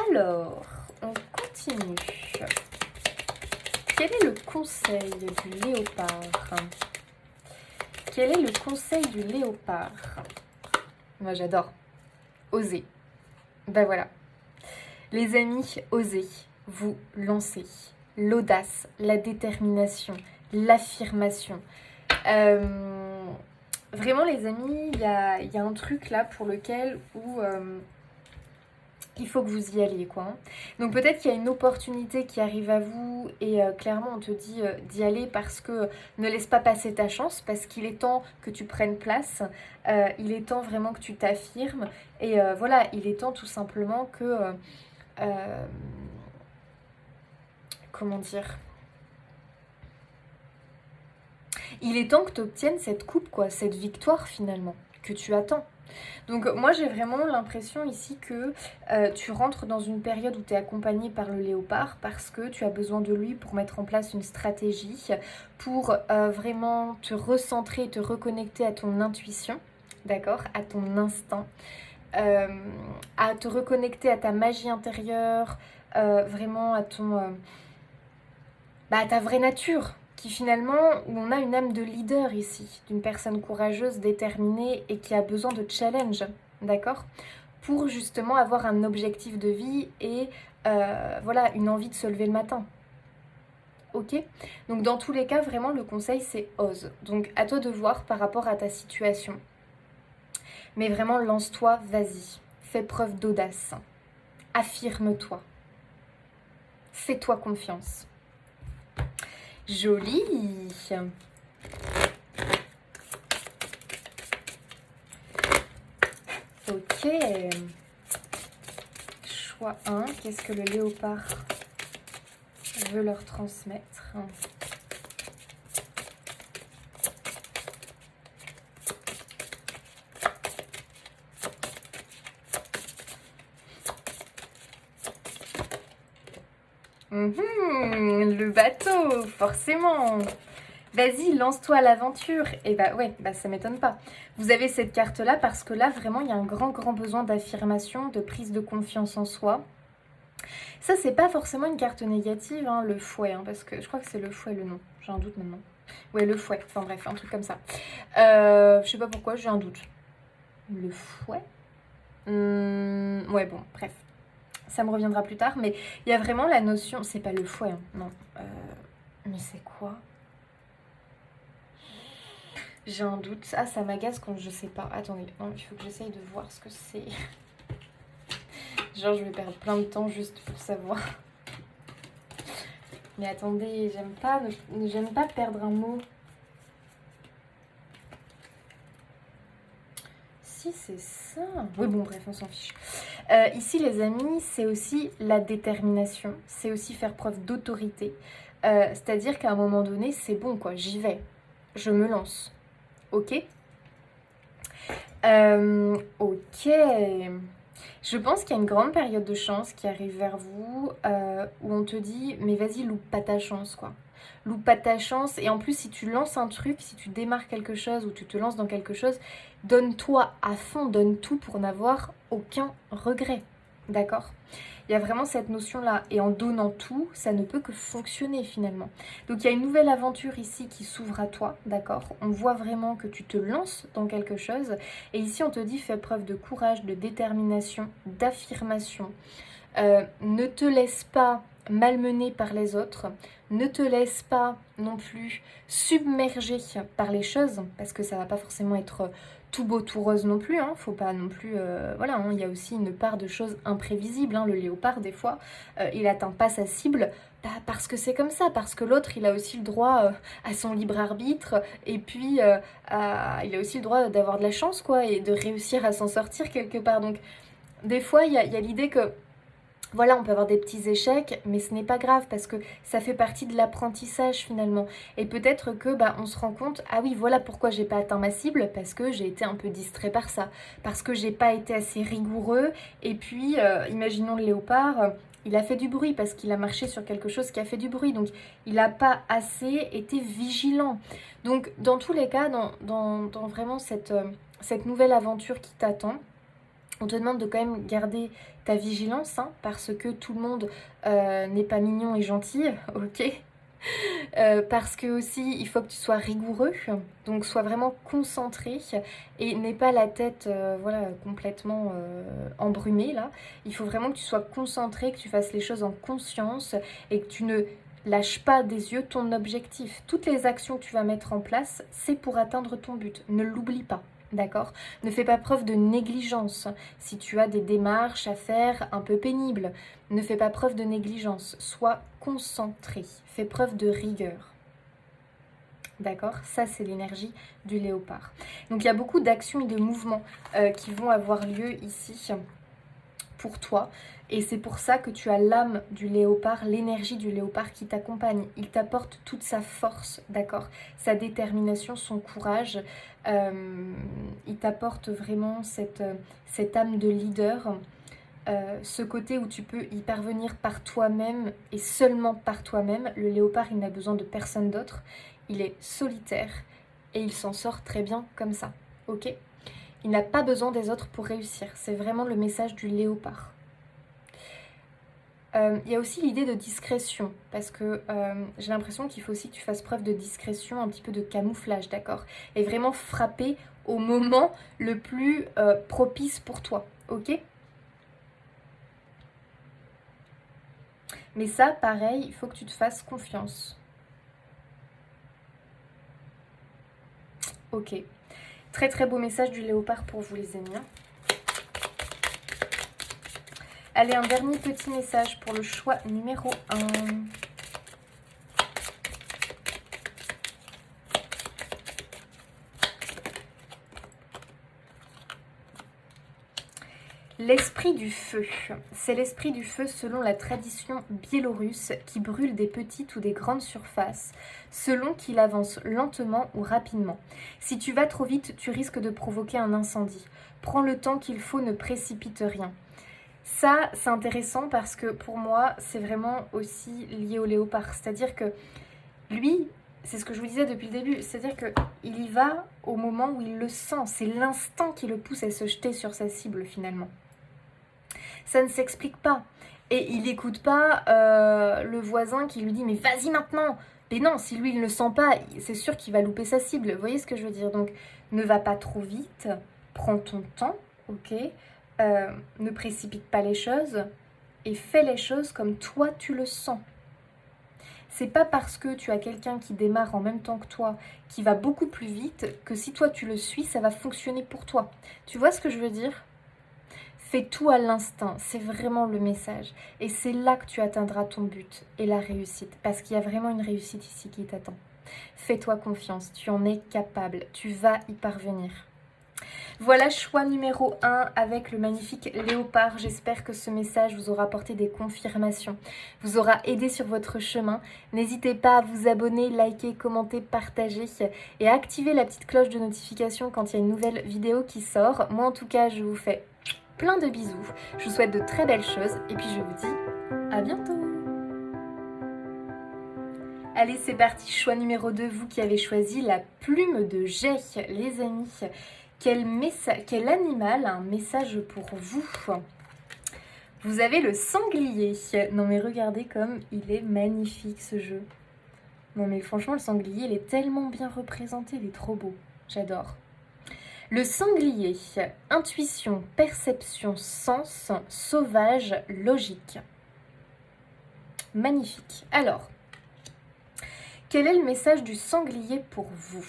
Alors, on continue. Quel est le conseil du léopard? Quel est le conseil du léopard? Moi, j'adore. Oser. Ben voilà. Les amis, osez vous lancer. L'audace, la détermination, l'affirmation. Vraiment les amis, il y a un truc là pour lequel où il faut que vous y alliez, quoi, hein. Donc peut-être qu'il y a une opportunité qui arrive à vous et clairement on te dit d'y aller parce que ne laisse pas passer ta chance, parce qu'il est temps que tu prennes place, il est temps vraiment que tu t'affirmes et voilà, il est temps tout simplement que... comment dire, il est temps que tu obtiennes cette coupe, quoi, cette victoire finalement, que tu attends. Donc moi j'ai vraiment l'impression ici que tu rentres dans une période où tu es accompagné par le léopard parce que tu as besoin de lui pour mettre en place une stratégie, pour vraiment te recentrer, te reconnecter à ton intuition, d'accord, à ton instinct, à te reconnecter à ta magie intérieure, vraiment à à ta vraie nature, qui finalement, où on a une âme de leader ici, d'une personne courageuse, déterminée et qui a besoin de challenge, d'accord, pour justement avoir un objectif de vie et voilà, une envie de se lever le matin. Ok? Donc dans tous les cas, vraiment, le conseil, c'est ose. Donc à toi de voir par rapport à ta situation. Mais vraiment, lance-toi, vas-y. Fais preuve d'audace. affirme-toi. Fais-toi confiance. Joli. Ok. Choix 1. Qu'est-ce que le léopard veut leur transmettre? Le bateau, forcément. Vas-y, lance-toi à l'aventure. Et bah ouais, bah ça m'étonne pas. Vous avez cette carte-là parce que là, vraiment, il y a un grand besoin d'affirmation, de prise de confiance en soi. Ça, c'est pas forcément une carte négative, hein, le fouet, hein, parce que je crois que c'est le fouet le nom. J'ai un doute maintenant. Ouais, le fouet. Enfin bref, un truc comme ça. Je sais pas pourquoi, j'ai un doute. Le fouet ouais, bon, bref. Ça me reviendra plus tard, mais il y a vraiment la notion... C'est pas le fouet, hein, non. Mais c'est quoi? J'ai un doute. Ah, ça m'agace quand je sais pas. Attendez, non, il faut que j'essaye de voir ce que c'est. Genre, je vais perdre plein de temps juste pour savoir. Mais attendez, j'aime pas perdre un mot. Si, c'est ça. Oui, bon, bref, on s'en fiche. Ici, les amis, c'est aussi la détermination. C'est aussi faire preuve d'autorité. C'est-à-dire qu'à un moment donné, c'est bon, quoi. J'y vais. Je me lance. Ok. Ok. Je pense qu'il y a une grande période de chance qui arrive vers vous où on te dit mais vas-y, loupe pas ta chance, quoi. Loupe pas ta chance. Et en plus, si tu lances un truc, si tu démarres quelque chose ou tu te lances dans quelque chose, donne-toi à fond, donne tout pour n'avoir aucun regret. D'accord? Il y a vraiment cette notion-là. Et en donnant tout, ça ne peut que fonctionner finalement. Donc il y a une nouvelle aventure ici qui s'ouvre à toi, d'accord? On voit vraiment que tu te lances dans quelque chose. Et ici, on te dit fais preuve de courage, de détermination, d'affirmation. Ne te laisse pas malmener par les autres. Ne te laisse pas non plus submerger par les choses, parce que ça va pas forcément être tout beau, tout rose non plus, hein. Faut pas non plus... voilà, hein. Il y a aussi une part de choses imprévisibles, hein. Le léopard, des fois, il atteint pas sa cible, parce que c'est comme ça, parce que l'autre, il a aussi le droit à son libre arbitre, et puis il a aussi le droit d'avoir de la chance, quoi, et de réussir à s'en sortir quelque part. Donc, des fois, il y a l'idée que voilà, on peut avoir des petits échecs, mais ce n'est pas grave parce que ça fait partie de l'apprentissage finalement. Et peut-être que on se rend compte, ah oui, voilà pourquoi j'ai pas atteint ma cible, parce que j'ai été un peu distrait par ça, parce que j'ai pas été assez rigoureux. Et puis, imaginons le léopard, il a fait du bruit parce qu'il a marché sur quelque chose qui a fait du bruit, donc il n'a pas assez été vigilant. Donc, dans tous les cas, dans vraiment cette nouvelle aventure qui t'attend, on te demande de quand même garder ta vigilance, hein, parce que tout le monde n'est pas mignon et gentil, ok. Parce que aussi, il faut que tu sois rigoureux, donc sois vraiment concentré et n'aie pas la tête voilà, complètement embrumée là. Il faut vraiment que tu sois concentré, que tu fasses les choses en conscience et que tu ne lâches pas des yeux ton objectif. Toutes les actions que tu vas mettre en place, c'est pour atteindre ton but. Ne l'oublie pas. D'accord? Ne fais pas preuve de négligence. Si tu as des démarches à faire un peu pénibles, ne fais pas preuve de négligence. Sois concentré. Fais preuve de rigueur. D'accord? Ça, c'est l'énergie du léopard. Donc, il y a beaucoup d'actions et de mouvements qui vont avoir lieu ici pour toi. Et c'est pour ça que tu as l'âme du léopard, l'énergie du léopard qui t'accompagne. Il t'apporte toute sa force, d'accord? Sa détermination, son courage. Il t'apporte vraiment cette âme de leader. Ce côté où tu peux y parvenir par toi-même et seulement par toi-même. Le léopard, il n'a besoin de personne d'autre. Il est solitaire et il s'en sort très bien comme ça. Ok? Il n'a pas besoin des autres pour réussir. C'est vraiment le message du léopard. Il y a aussi l'idée de discrétion, parce que j'ai l'impression qu'il faut aussi que tu fasses preuve de discrétion, un petit peu de camouflage, d'accord? Et vraiment frapper au moment le plus propice pour toi, ok? Mais ça, pareil, il faut que tu te fasses confiance. Ok. Très très beau message du léopard pour vous les amis. Allez, un dernier petit message pour le choix numéro 1. L'esprit du feu, c'est l'esprit du feu selon la tradition biélorusse qui brûle des petites ou des grandes surfaces, selon qu'il avance lentement ou rapidement. Si tu vas trop vite, tu risques de provoquer un incendie. Prends le temps qu'il faut, ne précipite rien. Ça, c'est intéressant parce que pour moi, c'est vraiment aussi lié au léopard. C'est-à-dire que lui, c'est ce que je vous disais depuis le début, c'est-à-dire qu'il y va au moment où il le sent. C'est l'instinct qui le pousse à se jeter sur sa cible finalement. Ça ne s'explique pas. Et il n'écoute pas le voisin qui lui dit « mais vas-y maintenant !» Mais non, si lui il ne le sent pas, c'est sûr qu'il va louper sa cible. Vous voyez ce que je veux dire? Donc ne va pas trop vite, prends ton temps, ok, ne précipite pas les choses et fais les choses comme toi tu le sens. C'est pas parce que tu as quelqu'un qui démarre en même temps que toi, qui va beaucoup plus vite, que si toi tu le suis, ça va fonctionner pour toi. Tu vois ce que je veux dire? Fais tout à l'instinct, c'est vraiment le message. Et c'est là que tu atteindras ton but et la réussite. Parce qu'il y a vraiment une réussite ici qui t'attend. Fais-toi confiance, tu en es capable, tu vas y parvenir. Voilà, choix numéro 1 avec le magnifique léopard. J'espère que ce message vous aura apporté des confirmations, vous aura aidé sur votre chemin. N'hésitez pas à vous abonner, liker, commenter, partager et à activer la petite cloche de notification quand il y a une nouvelle vidéo qui sort. Moi en tout cas, je vous fais plein de bisous. Je vous souhaite de très belles choses et puis je vous dis à bientôt. Allez, c'est parti, choix numéro 2, vous qui avez choisi la plume de jet, les amis. Quel animal a un message pour vous? Vous avez le sanglier. Non mais regardez comme il est magnifique ce jeu. Non mais franchement, le sanglier, il est tellement bien représenté, il est trop beau. J'adore. Le sanglier, intuition, perception, sens, sauvage, logique. Magnifique. Alors, quel est le message du sanglier pour vous?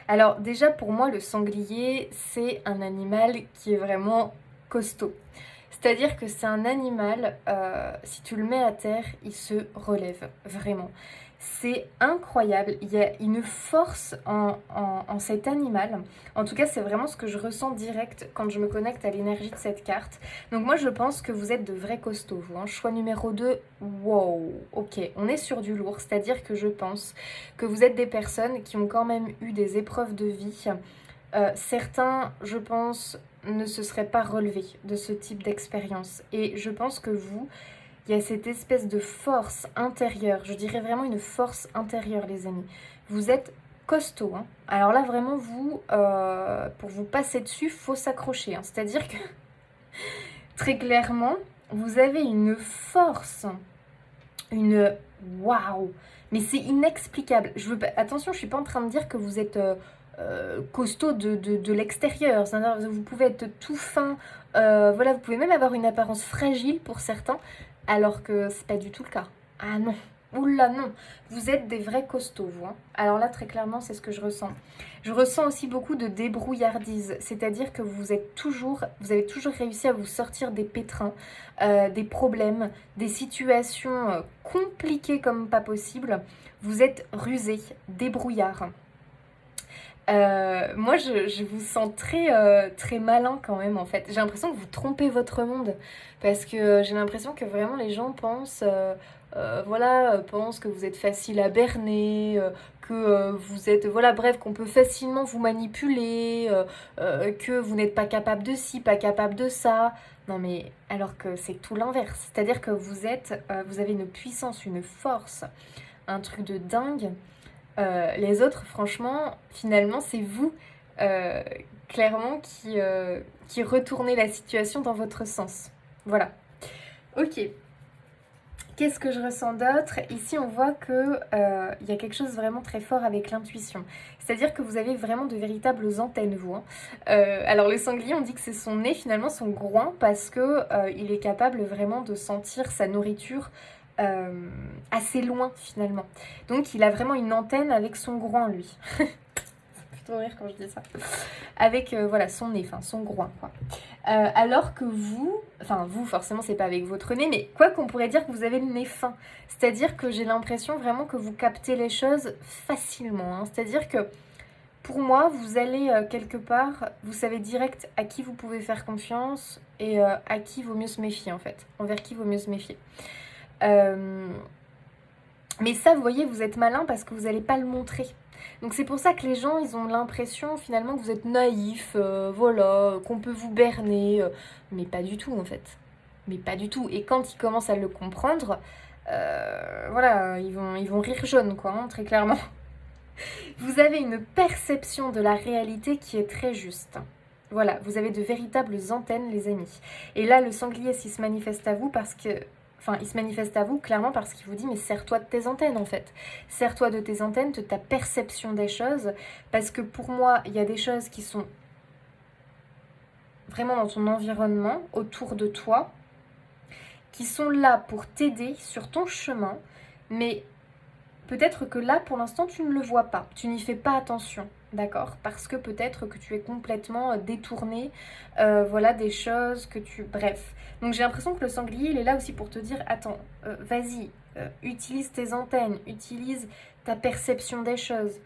Alors déjà pour moi le sanglier c'est un animal qui est vraiment costaud. C'est-à-dire que c'est un animal, si tu le mets à terre, il se relève, vraiment. C'est incroyable, il y a une force en cet animal. En tout cas, c'est vraiment ce que je ressens direct quand je me connecte à l'énergie de cette carte. Donc moi, je pense que vous êtes de vrais costauds, vous. Hein. Choix numéro 2, wow, ok, on est sur du lourd. C'est-à-dire que je pense que vous êtes des personnes qui ont quand même eu des épreuves de vie. Certains, je pense, ne se seraient pas relevés de ce type d'expérience. Et je pense que vous, il y a cette espèce de force intérieure, je dirais vraiment une force intérieure les amis. Vous êtes costaud, hein. Alors là vraiment vous, pour vous passer dessus, faut s'accrocher. Hein. C'est-à-dire que très clairement, vous avez une force, une waouh, mais c'est inexplicable. Attention, je suis pas en train de dire que vous êtes costaud de l'extérieur. C'est-à-dire vous pouvez être tout fin, voilà, vous pouvez même avoir une apparence fragile pour certains. Alors que c'est pas du tout le cas. Ah non, oula non, vous êtes des vrais costauds vous. Hein. Alors là très clairement c'est ce que je ressens. Je ressens aussi beaucoup de débrouillardise, c'est-à-dire que vous avez toujours réussi à vous sortir des pétrins, des problèmes, des situations compliquées comme pas possible. Vous êtes rusé, débrouillard. Moi je vous sens très malin quand même en fait. J'ai l'impression que vous trompez votre monde parce que j'ai l'impression que vraiment les gens pensent pensent que vous êtes facile à berner, que vous êtes voilà bref qu'on peut facilement vous manipuler, que vous n'êtes pas capable de ci, pas capable de ça. Non mais alors que c'est tout l'inverse. C'est-à-dire que vous avez une puissance, une force, un truc de dingue. Les autres, franchement, finalement, c'est vous, clairement, qui retournez la situation dans votre sens. Voilà. Ok. Qu'est-ce que je ressens d'autre? Ici, on voit que y a quelque chose vraiment très fort avec l'intuition. C'est-à-dire que vous avez vraiment de véritables antennes, vous. Hein. Alors, le sanglier, on dit que c'est son nez, finalement, son groin, parce que il est capable vraiment de sentir sa nourriture assez loin, finalement. Donc, il a vraiment une antenne avec son groin, lui. plutôt rire quand je dis ça. Avec voilà son nez, enfin son groin quoi. Alors que vous, enfin vous forcément c'est pas avec votre nez, mais quoi qu'on pourrait dire que vous avez le nez fin. C'est-à-dire que j'ai l'impression vraiment que vous captez les choses facilement. Hein. C'est-à-dire que pour moi, vous allez quelque part, vous savez direct à qui vous pouvez faire confiance et à qui vaut mieux se méfier en fait. Envers qui vaut mieux se méfier. Mais ça, vous voyez, vous êtes malin parce que vous n'allez pas le montrer. Donc c'est pour ça que les gens, ils ont l'impression finalement que vous êtes naïf, voilà, qu'on peut vous berner. Mais pas du tout en fait. Mais pas du tout. Et quand ils commencent à le comprendre, voilà, ils vont rire jaune quoi, hein, très clairement. Vous avez une perception de la réalité qui est très juste. Voilà, vous avez de véritables antennes, les amis. Et là, le sanglier, s'il se manifeste à vous parce que... Enfin, il se manifeste à vous clairement parce qu'il vous dit mais sers-toi de tes antennes en fait. Sers-toi de tes antennes, de ta perception des choses. Parce que pour moi, il y a des choses qui sont vraiment dans ton environnement, autour de toi, qui sont là pour t'aider sur ton chemin. Mais peut-être que là, pour l'instant, tu ne le vois pas. Tu n'y fais pas attention. D'accord? Parce que peut-être que tu es complètement détourné, voilà, des choses que tu... Bref. Donc j'ai l'impression que le sanglier, il est là aussi pour te dire, attends, vas-y, utilise tes antennes, utilise ta perception des choses.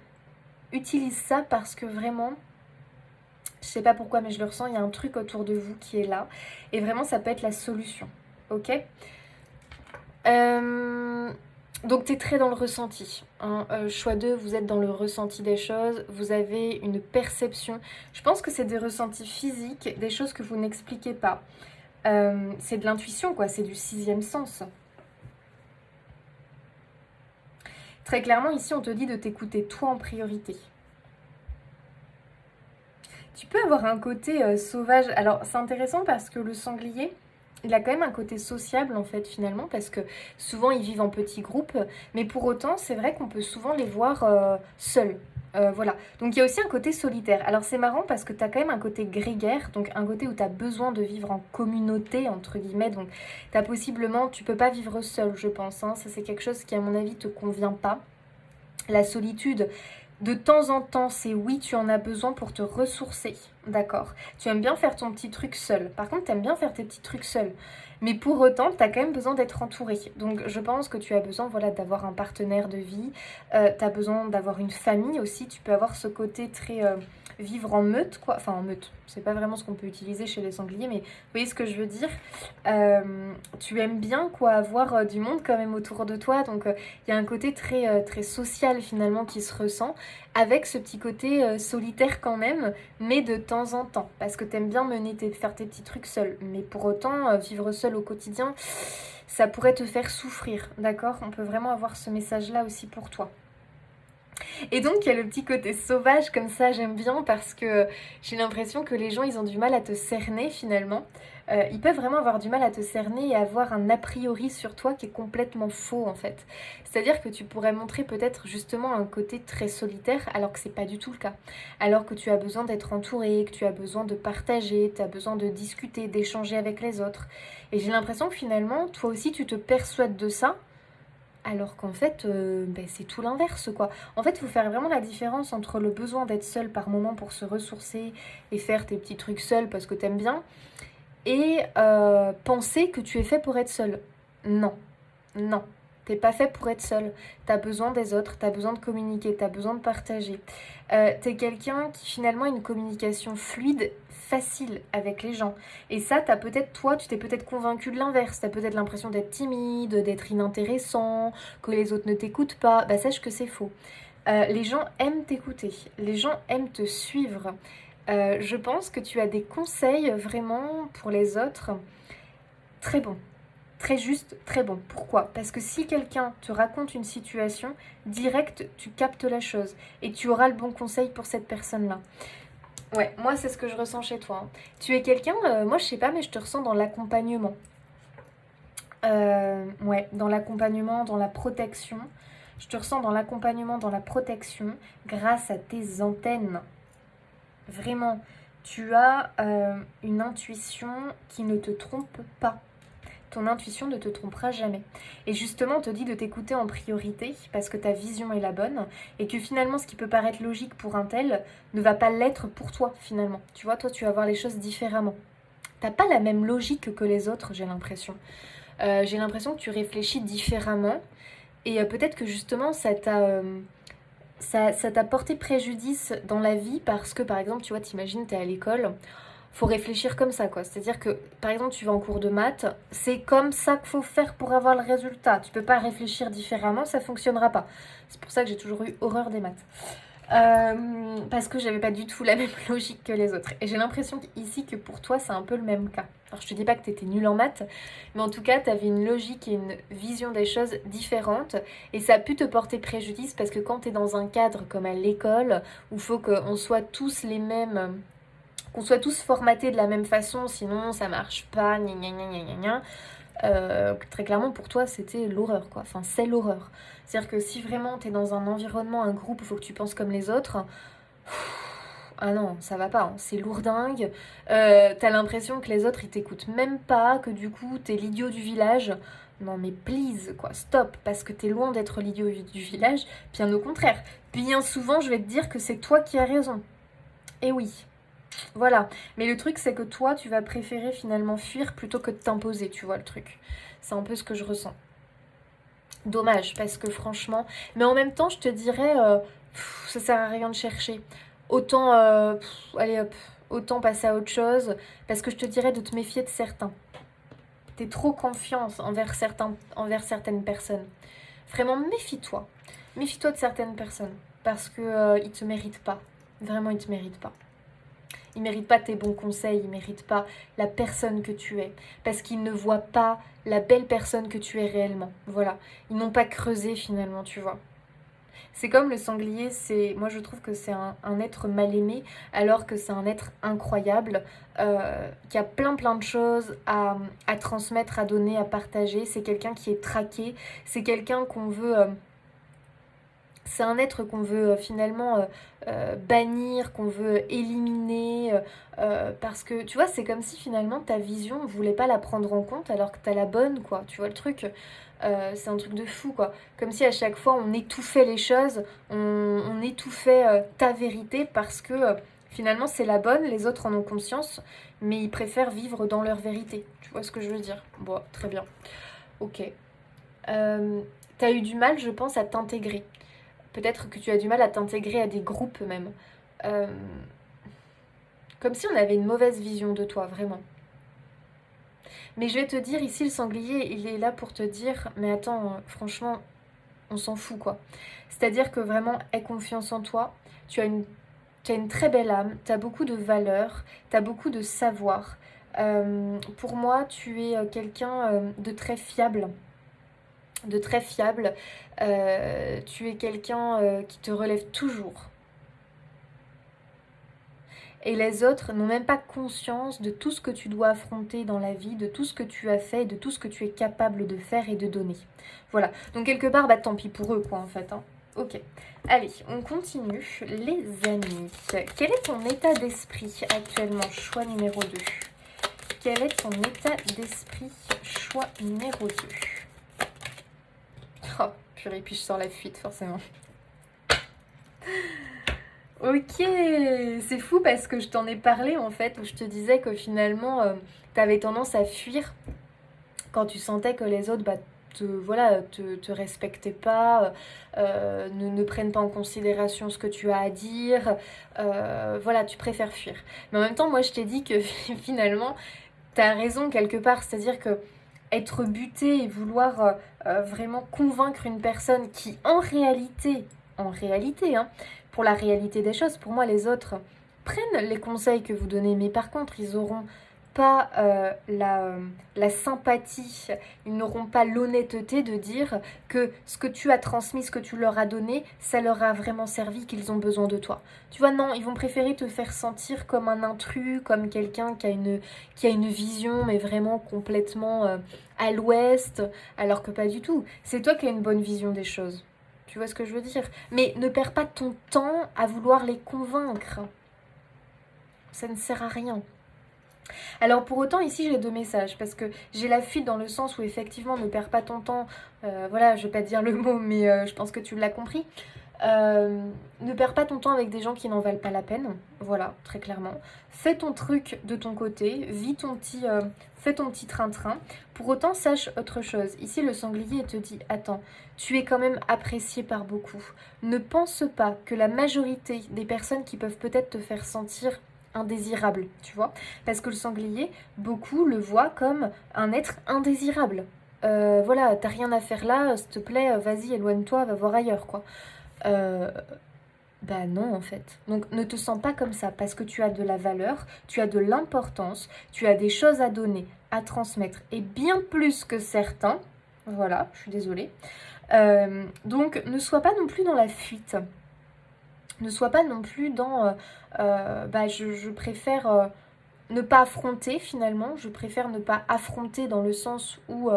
Utilise ça parce que vraiment, je sais pas pourquoi, mais je le ressens, il y a un truc autour de vous qui est là. Et vraiment, ça peut être la solution. Ok? Donc tu es très dans le ressenti. Hein. Choix 2, vous êtes dans le ressenti des choses, vous avez une perception. Je pense que c'est des ressentis physiques, des choses que vous n'expliquez pas. C'est de l'intuition, quoi, c'est du sixième sens. Très clairement, ici, on te dit de t'écouter toi en priorité. Tu peux avoir un côté sauvage. Alors, c'est intéressant parce que le sanglier... Il a quand même un côté sociable en fait finalement parce que souvent ils vivent en petits groupes mais pour autant c'est vrai qu'on peut souvent les voir seuls. Voilà. Donc il y a aussi un côté solitaire. Alors c'est marrant parce que tu as quand même un côté grégaire, donc un côté où tu as besoin de vivre en communauté entre guillemets. Donc tu peux pas vivre seul je pense. Hein. Ça c'est quelque chose qui à mon avis te convient pas. La solitude, de temps en temps, c'est oui, tu en as besoin pour te ressourcer, d'accord? Tu aimes bien faire ton petit truc seul. Par contre, tu aimes bien faire tes petits trucs seul. Mais pour autant, tu as quand même besoin d'être entouré. Donc, je pense que tu as besoin voilà, d'avoir un partenaire de vie. Tu as besoin d'avoir une famille aussi. Tu peux avoir ce côté très vivre en meute, quoi. Enfin, en meute, c'est pas vraiment ce qu'on peut utiliser chez les sangliers, mais vous voyez ce que je veux dire? Tu aimes bien, quoi, avoir du monde quand même autour de toi. Donc, il y a un côté très social finalement qui se ressent avec ce petit côté solitaire quand même, mais de temps en temps, parce que t'aimes bien faire tes petits trucs seul, mais pour autant, vivre seul au quotidien, ça pourrait te faire souffrir, d'accord? On peut vraiment avoir ce message-là aussi pour toi. Et donc, il y a le petit côté sauvage, comme ça, j'aime bien, parce que j'ai l'impression que les gens, ils ont du mal à te cerner, finalement. Ils peuvent vraiment avoir du mal à te cerner et avoir un a priori sur toi qui est complètement faux, en fait. C'est-à-dire que tu pourrais montrer peut-être justement un côté très solitaire, alors que c'est pas du tout le cas. Alors que tu as besoin d'être entouré, que tu as besoin de partager, tu as besoin de discuter, d'échanger avec les autres. Et j'ai l'impression que finalement, toi aussi, tu te persuades de ça, alors qu'en fait, c'est tout l'inverse, quoi. En fait, il faut faire vraiment la différence entre le besoin d'être seul par moment pour se ressourcer et faire tes petits trucs seul parce que t'aimes bien, et penser que tu es fait pour être seul. Non, non, t'es pas fait pour être seul. T'as besoin des autres, t'as besoin de communiquer, t'as besoin de partager. T'es quelqu'un qui finalement a une communication fluide, facile avec les gens. Et ça, tu t'es peut-être convaincu de l'inverse. T'as peut-être l'impression d'être timide, d'être inintéressant, que les autres ne t'écoutent pas. Bah sache que c'est faux. Les gens aiment t'écouter, les gens aiment te suivre. Je pense que tu as des conseils vraiment pour les autres très bons. Très juste, très bon. Pourquoi? Parce que si quelqu'un te raconte une situation, direct, tu captes la chose et tu auras le bon conseil pour cette personne-là. Ouais, moi c'est ce que je ressens chez toi. Hein. Tu es quelqu'un, moi je sais pas, mais je te ressens dans l'accompagnement. Ouais, dans l'accompagnement, dans la protection. Je te ressens dans l'accompagnement, dans la protection, grâce à tes antennes. Vraiment, tu as une intuition qui ne te trompe pas. ton intuition ne te trompera jamais. Et justement, on te dit de t'écouter en priorité parce que ta vision est la bonne et que finalement, ce qui peut paraître logique pour un tel ne va pas l'être pour toi finalement. Tu vois, toi, tu vas voir les choses différemment. T'as pas la même logique que les autres, j'ai l'impression. J'ai l'impression que tu réfléchis différemment et peut-être que justement, ça t'a porté préjudice dans la vie parce que, par exemple, tu vois, t'imagines, t'es à l'école, faut réfléchir comme ça, quoi. C'est-à-dire que, par exemple, tu vas en cours de maths, c'est comme ça qu'il faut faire pour avoir le résultat. Tu peux pas réfléchir différemment, ça fonctionnera pas. C'est pour ça que j'ai toujours eu horreur des maths. Parce que j'avais pas du tout la même logique que les autres. Et j'ai l'impression ici que pour toi, c'est un peu le même cas. Alors, je te dis pas que t'étais nulle en maths, mais en tout cas, t'avais une logique et une vision des choses différentes. Et ça a pu te porter préjudice parce que quand t'es dans un cadre comme à l'école, où il faut qu'on soit tous les mêmes, qu'on soit tous formatés de la même façon, sinon ça marche pas, gna gna gna gna gna. Très clairement pour toi c'était l'horreur quoi, enfin c'est l'horreur. C'est-à-dire que si vraiment t'es dans un environnement, un groupe où il faut que tu penses comme les autres, ah non ça va pas, hein. C'est lourdingue, t'as l'impression que les autres ils t'écoutent même pas, que du coup t'es l'idiot du village. Non mais please quoi, stop, parce que t'es loin d'être l'idiot du village, bien au contraire. Bien souvent je vais te dire que c'est toi qui as raison. Et oui. Voilà, mais le truc c'est que toi tu vas préférer finalement fuir plutôt que de t'imposer, tu vois le truc. C'est un peu ce que je ressens. Dommage, parce que franchement... Mais en même temps je te dirais, ça sert à rien de chercher. Autant, allez hop, autant passer à autre chose, parce que je te dirais de te méfier de certains. T'es trop confiance envers certaines personnes. Vraiment, méfie-toi. Méfie-toi de certaines personnes, parce que ils te méritent pas. Vraiment, ils te méritent pas. Ils ne méritent pas tes bons conseils, ils ne méritent pas la personne que tu es. Parce qu'ils ne voient pas la belle personne que tu es réellement. Voilà. Ils n'ont pas creusé finalement, tu vois. C'est comme le sanglier, moi je trouve que c'est un être mal aimé, alors que c'est un être incroyable, qui a plein de choses à transmettre, à donner, à partager. C'est quelqu'un qui est traqué, c'est quelqu'un qu'on veut... c'est un être qu'on veut finalement bannir, qu'on veut éliminer, parce que tu vois, c'est comme si finalement ta vision, on voulait pas la prendre en compte alors que t'as la bonne, quoi. Tu vois le truc. C'est un truc de fou, quoi. Comme si à chaque fois on étouffait les choses, on étouffait ta vérité parce que finalement c'est la bonne, les autres en ont conscience, mais ils préfèrent vivre dans leur vérité. Tu vois ce que je veux dire? Bon, très bien. Ok. T'as eu du mal, je pense, à t'intégrer. Peut-être que tu as du mal à t'intégrer à des groupes même. Euh, Comme si on avait une mauvaise vision de toi, vraiment. Mais je vais te dire, ici, le sanglier, il est là pour te dire, mais attends, franchement, on s'en fout, quoi. C'est-à-dire que vraiment, aie confiance en toi. Tu as une très belle âme, tu as beaucoup de valeur, tu as beaucoup de savoir. Pour moi, tu es quelqu'un de très fiable. De très fiable. Tu es quelqu'un qui te relève toujours. Et les autres n'ont même pas conscience de tout ce que tu dois affronter dans la vie, de tout ce que tu as fait, de tout ce que tu es capable de faire et de donner. Voilà. Donc quelque part, bah tant pis pour eux, quoi, en fait. Hein. Ok. Allez, on continue. Les amis, quel est ton état d'esprit actuellement? Choix numéro 2. Quel est ton état d'esprit? Choix numéro 2. Oh, purée, puis je sors la fuite, forcément. Ok, c'est fou parce que je t'en ai parlé en fait, où je te disais que finalement, t'avais tendance à fuir quand tu sentais que les autres te respectaient pas, ne prennent pas en considération ce que tu as à dire, voilà, tu préfères fuir. Mais en même temps, moi je t'ai dit que finalement, t'as raison quelque part, c'est-à-dire que être buté et vouloir vraiment convaincre une personne qui en réalité, hein, pour la réalité des choses, pour moi les autres prennent les conseils que vous donnez, mais par contre ils n'auront pas la sympathie, ils n'auront pas l'honnêteté de dire que ce que tu as transmis, ce que tu leur as donné, ça leur a vraiment servi, qu'ils ont besoin de toi. Tu vois, non, ils vont préférer te faire sentir comme un intrus, comme quelqu'un qui a une vision, mais vraiment complètement à l'ouest, alors que pas du tout. C'est toi qui as une bonne vision des choses. Tu vois ce que je veux dire? Mais ne perds pas ton temps à vouloir les convaincre. Ça ne sert à rien. Alors pour autant ici j'ai deux messages parce que j'ai la fuite dans le sens où effectivement ne perds pas ton temps, voilà je vais pas te dire le mot mais je pense que tu l'as compris. Ne perds pas ton temps avec des gens qui n'en valent pas la peine, voilà très clairement. Fais ton truc de ton côté, fais ton petit train-train. Pour autant sache autre chose, ici le sanglier te dit attends, tu es quand même apprécié par beaucoup. Ne pense pas que la majorité des personnes qui peuvent peut-être te faire sentir indésirable, tu vois. Parce que le sanglier, beaucoup le voient comme un être indésirable. Voilà, t'as rien à faire là, s'il te plaît, vas-y, éloigne-toi, va voir ailleurs, quoi. Euh, Bah non, en fait. Donc ne te sens pas comme ça, parce que tu as de la valeur, tu as de l'importance, tu as des choses à donner, à transmettre, et bien plus que certains. Voilà, je suis désolée. Donc ne sois pas non plus dans la fuite. Ne sois pas non plus dans bah je préfère ne pas affronter finalement, je préfère ne pas affronter dans le sens où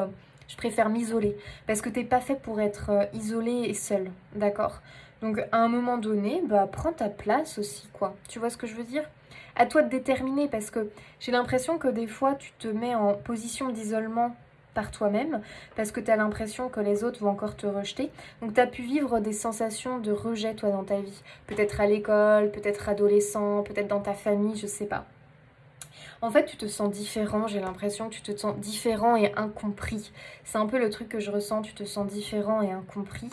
je préfère m'isoler parce que t'es pas fait pour être isolé et seul, d'accord? Donc à un moment donné, bah prends ta place aussi quoi. Tu vois ce que je veux dire? À toi de déterminer parce que j'ai l'impression que des fois tu te mets en position d'isolement par toi-même parce que tu as l'impression que les autres vont encore te rejeter. Donc tu as pu vivre des sensations de rejet toi dans ta vie, peut-être à l'école, peut-être adolescent, peut-être dans ta famille, je sais pas. En fait, tu te sens différent, j'ai l'impression que tu te sens différent et incompris. C'est un peu le truc que je ressens, tu te sens différent et incompris,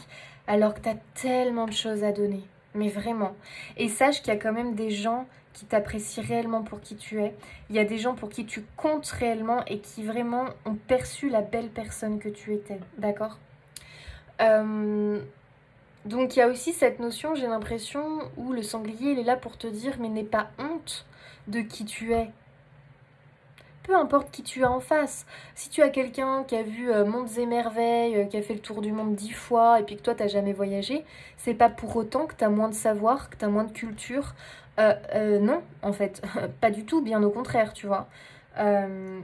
alors que tu as tellement de choses à donner. Mais vraiment. Et sache qu'il y a quand même des gens qui t'apprécient réellement pour qui tu es. Il y a des gens pour qui tu comptes réellement et qui vraiment ont perçu la belle personne que tu étais. D'accord. Euh, donc il y a aussi cette notion, j'ai l'impression, où le sanglier, il est là pour te dire, mais n'aie pas honte de qui tu es. Peu importe qui tu as en face. Si tu as quelqu'un qui a vu mondes et merveilles, qui a fait le tour du monde 10 fois, et puis que toi t'as jamais voyagé, c'est pas pour autant que t'as moins de savoir, que t'as moins de culture. Non, en fait, pas du tout, bien au contraire, tu vois. Euh,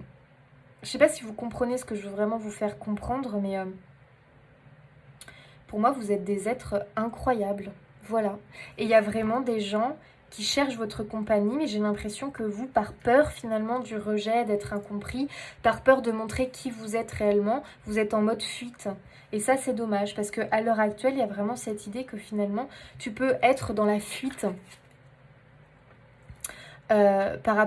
je sais pas si vous comprenez ce que je veux vraiment vous faire comprendre, mais pour moi, vous êtes des êtres incroyables. Voilà. Et il y a vraiment des gens qui cherchent votre compagnie, mais j'ai l'impression que vous, par peur finalement du rejet, d'être incompris, par peur de montrer qui vous êtes réellement, vous êtes en mode fuite. Et ça, c'est dommage, parce qu'à l'heure actuelle, il y a vraiment cette idée que finalement, tu peux être dans la fuite par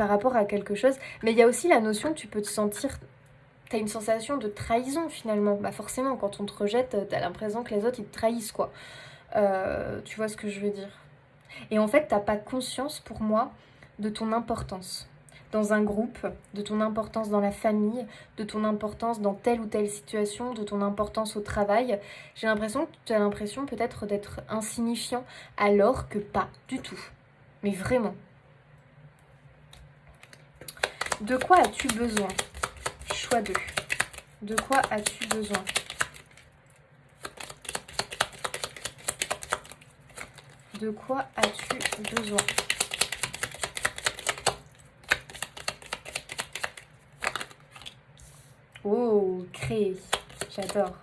rapport à quelque chose. Mais il y a aussi la notion que tu peux te sentir. T'as une sensation de trahison finalement. Bah forcément, quand on te rejette, t'as l'impression que les autres ils te trahissent quoi. Tu vois ce que je veux dire. Et en fait, t'as pas conscience pour moi de ton importance dans un groupe, de ton importance dans la famille, de ton importance dans telle ou telle situation, de ton importance au travail. J'ai l'impression que tu as l'impression peut-être d'être insignifiant alors que pas du tout. Mais vraiment. De quoi as-tu besoin? Choix 2. De quoi as-tu besoin? De quoi as-tu besoin? Oh, créer. J'adore.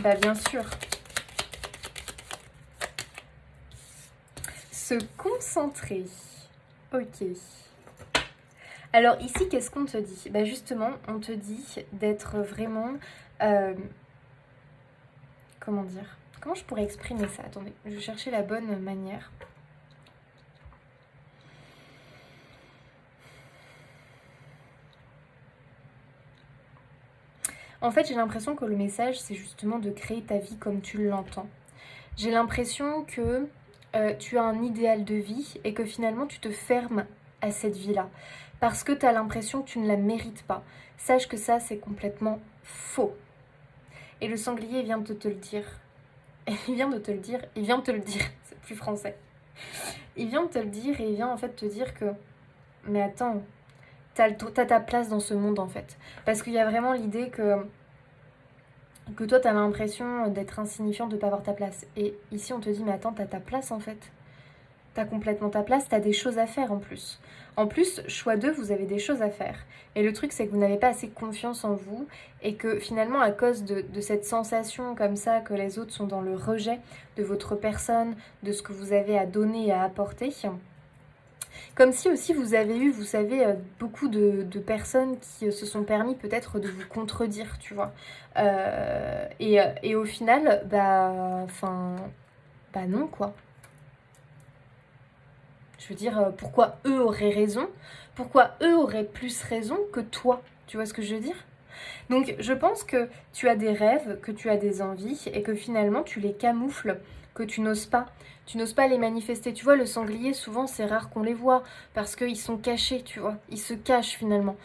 Bah bien sûr. Se concentrer. Ok. Alors ici, qu'est-ce qu'on te dit? Bah justement, on te dit d'être vraiment... comment dire? Comment je pourrais exprimer ça? Attendez, je vais chercher la bonne manière. En fait, j'ai l'impression que le message, c'est justement de créer ta vie comme tu l'entends. J'ai l'impression que tu as un idéal de vie et que finalement tu te fermes à cette vie-là. Parce que tu as l'impression que tu ne la mérites pas. Sache que ça, c'est complètement faux. Et le sanglier vient de te le dire. Il vient de te le dire, il vient de te le dire, c'est plus français. Il vient de te le dire et il vient en fait te dire que, mais attends, t'as ta place dans ce monde en fait. Parce qu'il y a vraiment l'idée que toi t'as l'impression d'être insignifiant, de pas avoir ta place. Et ici on te dit, mais attends, t'as ta place en fait. T'as complètement ta place, t'as des choses à faire en plus. En plus, choix 2, vous avez des choses à faire. Et le truc, c'est que vous n'avez pas assez confiance en vous et que finalement, à cause de cette sensation comme ça, que les autres sont dans le rejet de votre personne, de ce que vous avez à donner et à apporter, Comme si aussi vous avez eu, vous savez, beaucoup de personnes qui se sont permis peut-être de vous contredire, tu vois. Et au final, bah non, quoi. Je veux dire, pourquoi eux auraient raison? Pourquoi eux auraient plus raison que toi? Tu vois ce que je veux dire? Donc je pense que tu as des rêves, que tu as des envies et que finalement tu les camoufles, que tu n'oses pas. Tu n'oses pas les manifester. Tu vois, le sanglier, souvent c'est rare qu'on les voit parce qu'ils sont cachés, tu vois. Ils se cachent finalement.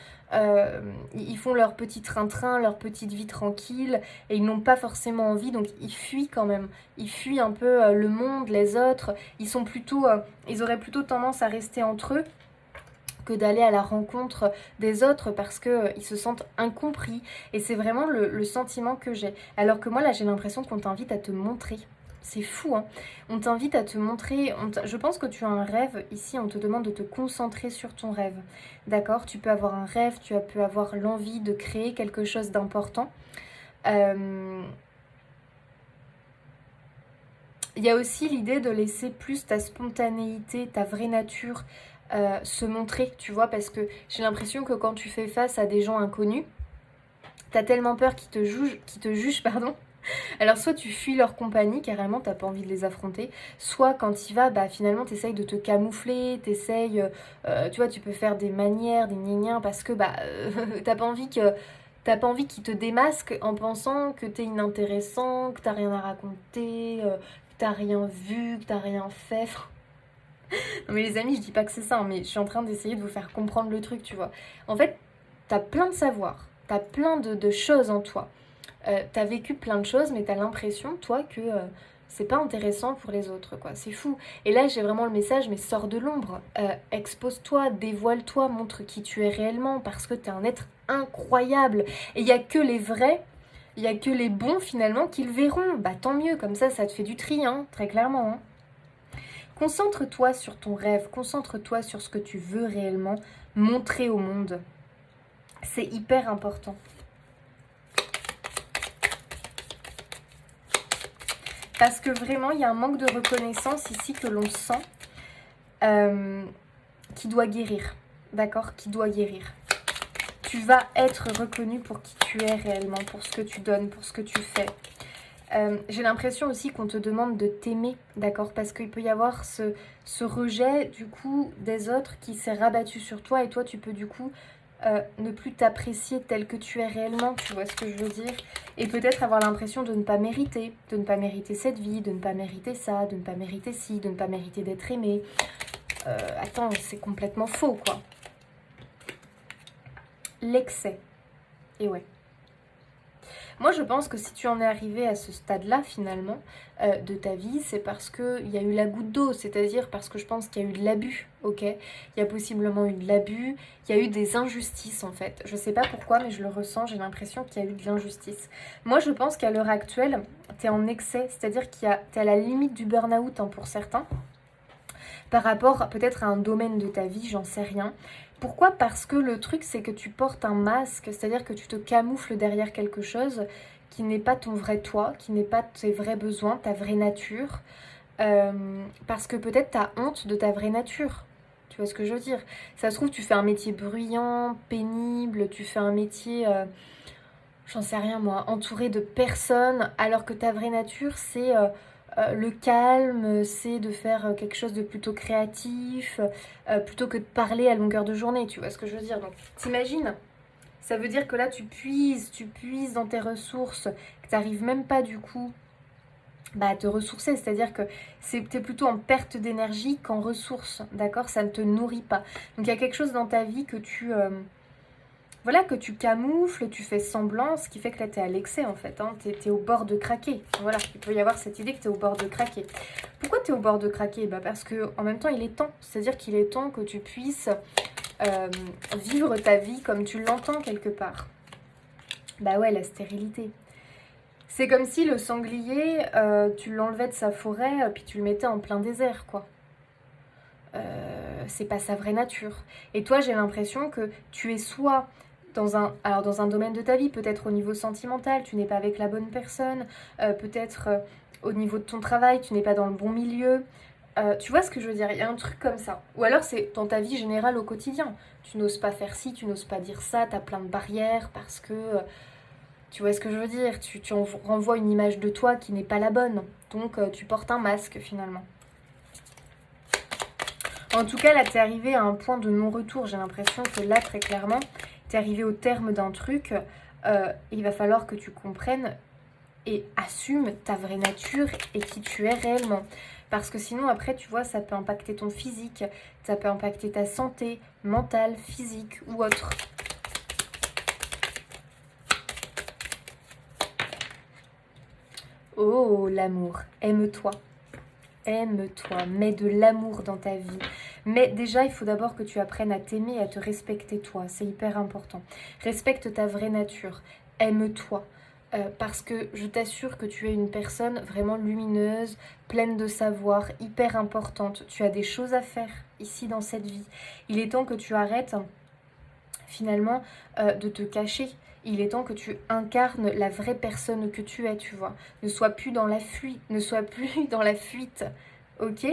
Ils font leur petit train-train, leur petite vie tranquille et ils n'ont pas forcément envie, donc ils fuient quand même. Ils fuient un peu le monde, les autres. Ils auraient plutôt tendance à rester entre eux que d'aller à la rencontre des autres parce qu'ils se sentent incompris. Et c'est vraiment le sentiment que j'ai. Alors que moi, là, j'ai l'impression qu'on t'invite à te montrer. C'est fou, hein. On t'invite à te montrer. Je pense que tu as un rêve. Ici, on te demande de te concentrer sur ton rêve. D'accord? Tu peux avoir un rêve, tu peux avoir l'envie de créer quelque chose d'important. Il y a aussi l'idée de laisser plus ta spontanéité, ta vraie nature se montrer, tu vois, parce que j'ai l'impression que quand tu fais face à des gens inconnus, t'as tellement peur qu'ils te jugent, pardon. Alors soit tu fuis leur compagnie, carrément, t'as pas envie de les affronter, soit quand il va, bah finalement t'essayes de te camoufler, tu vois, tu peux faire des manières, des gnagnins, parce que t'as pas envie que... T'as pas envie qu'ils te démasquent en pensant que t'es inintéressant, que t'as rien à raconter, que t'as rien vu, que t'as rien fait. Non mais les amis, je dis pas que c'est ça, hein, mais je suis en train d'essayer de vous faire comprendre le truc, tu vois. En fait, t'as plein de savoir, t'as plein de choses en toi. T'as vécu plein de choses, mais t'as l'impression, toi, que c'est pas intéressant pour les autres, quoi. C'est fou. Et là, j'ai vraiment le message, mais sors de l'ombre. Expose-toi, dévoile-toi, montre qui tu es réellement, parce que t'es un être incroyable. Et il y a que les vrais, il y a que les bons, finalement, qui le verront. Bah tant mieux, comme ça te fait du tri, hein, très clairement, hein. Concentre-toi sur ton rêve, concentre-toi sur ce que tu veux réellement montrer au monde. C'est hyper important. Parce que vraiment, il y a un manque de reconnaissance ici que l'on sent qui doit guérir. D'accord? Qui doit guérir. Tu vas être reconnu pour qui tu es réellement, pour ce que tu donnes, pour ce que tu fais. J'ai l'impression aussi qu'on te demande de t'aimer, d'accord? Parce qu'il peut y avoir ce rejet, du coup, des autres qui s'est rabattu sur toi et toi, tu peux, du coup, ne plus t'apprécier tel que tu es réellement, tu vois ce que je veux dire? Et peut-être avoir l'impression de ne pas mériter cette vie, de ne pas mériter ça, de ne pas mériter ci, de ne pas mériter d'être aimé. Attends, c'est complètement faux, quoi. L'excès. Et ouais. Moi, je pense que si tu en es arrivé à ce stade-là, finalement, de ta vie, c'est parce qu'il y a eu la goutte d'eau, c'est-à-dire parce que je pense qu'il y a eu de l'abus, ok? Il y a possiblement eu de l'abus, il y a eu des injustices, en fait. Je sais pas pourquoi, mais je le ressens, j'ai l'impression qu'il y a eu de l'injustice. Moi, je pense qu'à l'heure actuelle, t'es en excès, c'est-à-dire t'es à la limite du burn-out, hein, pour certains, par rapport peut-être à un domaine de ta vie, j'en sais rien. Pourquoi? Parce que le truc, c'est que tu portes un masque, c'est-à-dire que tu te camoufles derrière quelque chose qui n'est pas ton vrai toi, qui n'est pas tes vrais besoins, ta vraie nature. Parce que peut-être tu as honte de ta vraie nature. Tu vois ce que je veux dire? Ça se trouve, tu fais un métier bruyant, pénible, tu fais un métier, j'en sais rien moi, entouré de personnes, alors que ta vraie nature, c'est le calme, c'est de faire quelque chose de plutôt créatif, plutôt que de parler à longueur de journée, tu vois ce que je veux dire? Donc t'imagines, ça veut dire que là tu puises dans tes ressources, que tu n'arrives même pas du coup à te ressourcer, c'est-à-dire que t'es plutôt en perte d'énergie qu'en ressources, d'accord? Ça ne te nourrit pas. Donc il y a quelque chose dans ta vie que voilà, que tu camoufles, tu fais semblant, ce qui fait que là, tu es à l'excès, en fait. Hein. Tu es au bord de craquer. Voilà, il peut y avoir cette idée que tu es au bord de craquer. Pourquoi tu es au bord de craquer? Parce qu'en même temps, il est temps. C'est-à-dire qu'il est temps que tu puisses vivre ta vie comme tu l'entends quelque part. Bah ouais, la stérilité. C'est comme si le sanglier, tu l'enlevais de sa forêt, puis tu le mettais en plein désert, quoi. C'est pas sa vraie nature. Et toi, j'ai l'impression que tu es soit dans un domaine de ta vie, peut-être au niveau sentimental, tu n'es pas avec la bonne personne, peut-être au niveau de ton travail, tu n'es pas dans le bon milieu, Tu vois ce que je veux dire? Il y a un truc comme ça. Ou alors c'est dans ta vie générale au quotidien. Tu n'oses pas faire ci, tu n'oses pas dire ça, t'as plein de barrières parce que... tu vois ce que je veux dire? Tu renvoies une image de toi qui n'est pas la bonne. Donc tu portes un masque finalement. En tout cas, là, t'es arrivé à un point de non-retour. J'ai l'impression que là, très clairement, t'es arrivé au terme d'un truc. Il va falloir que tu comprennes et assume ta vraie nature et qui tu es réellement. Parce que sinon, après, tu vois, ça peut impacter ton physique, ça peut impacter ta santé mentale, physique ou autre. Oh, l'amour. Aime-toi. Aime-toi. Mets de l'amour dans ta vie. Mais déjà, il faut d'abord que tu apprennes à t'aimer et à te respecter toi. C'est hyper important. Respecte ta vraie nature. Aime-toi. Parce que je t'assure que tu es une personne vraiment lumineuse, pleine de savoir, hyper importante. Tu as des choses à faire ici dans cette vie. Il est temps que tu arrêtes finalement de te cacher. Il est temps que tu incarnes la vraie personne que tu es, tu vois. Ne sois plus dans la fuite, ne sois plus dans la fuite, ok?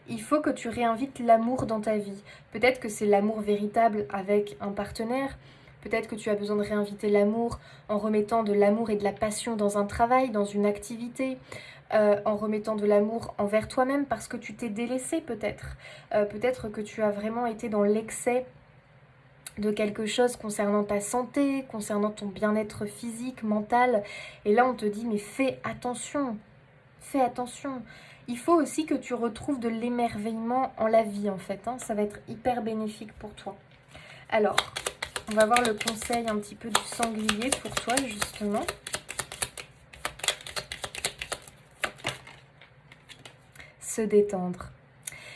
Il faut que tu réinvites l'amour dans ta vie. Peut-être que c'est l'amour véritable avec un partenaire. Peut-être que tu as besoin de réinviter l'amour en remettant de l'amour et de la passion dans un travail, dans une activité, en remettant de l'amour envers toi-même parce que tu t'es délaissé peut-être. Peut-être que tu as vraiment été dans l'excès de quelque chose concernant ta santé, concernant ton bien-être physique, mental. Et là, on te dit, mais fais attention, fais attention. Il faut aussi que tu retrouves de l'émerveillement en la vie, en fait. Ça va être hyper bénéfique pour toi. Alors, on va voir le conseil un petit peu du sanglier pour toi, justement. Se détendre.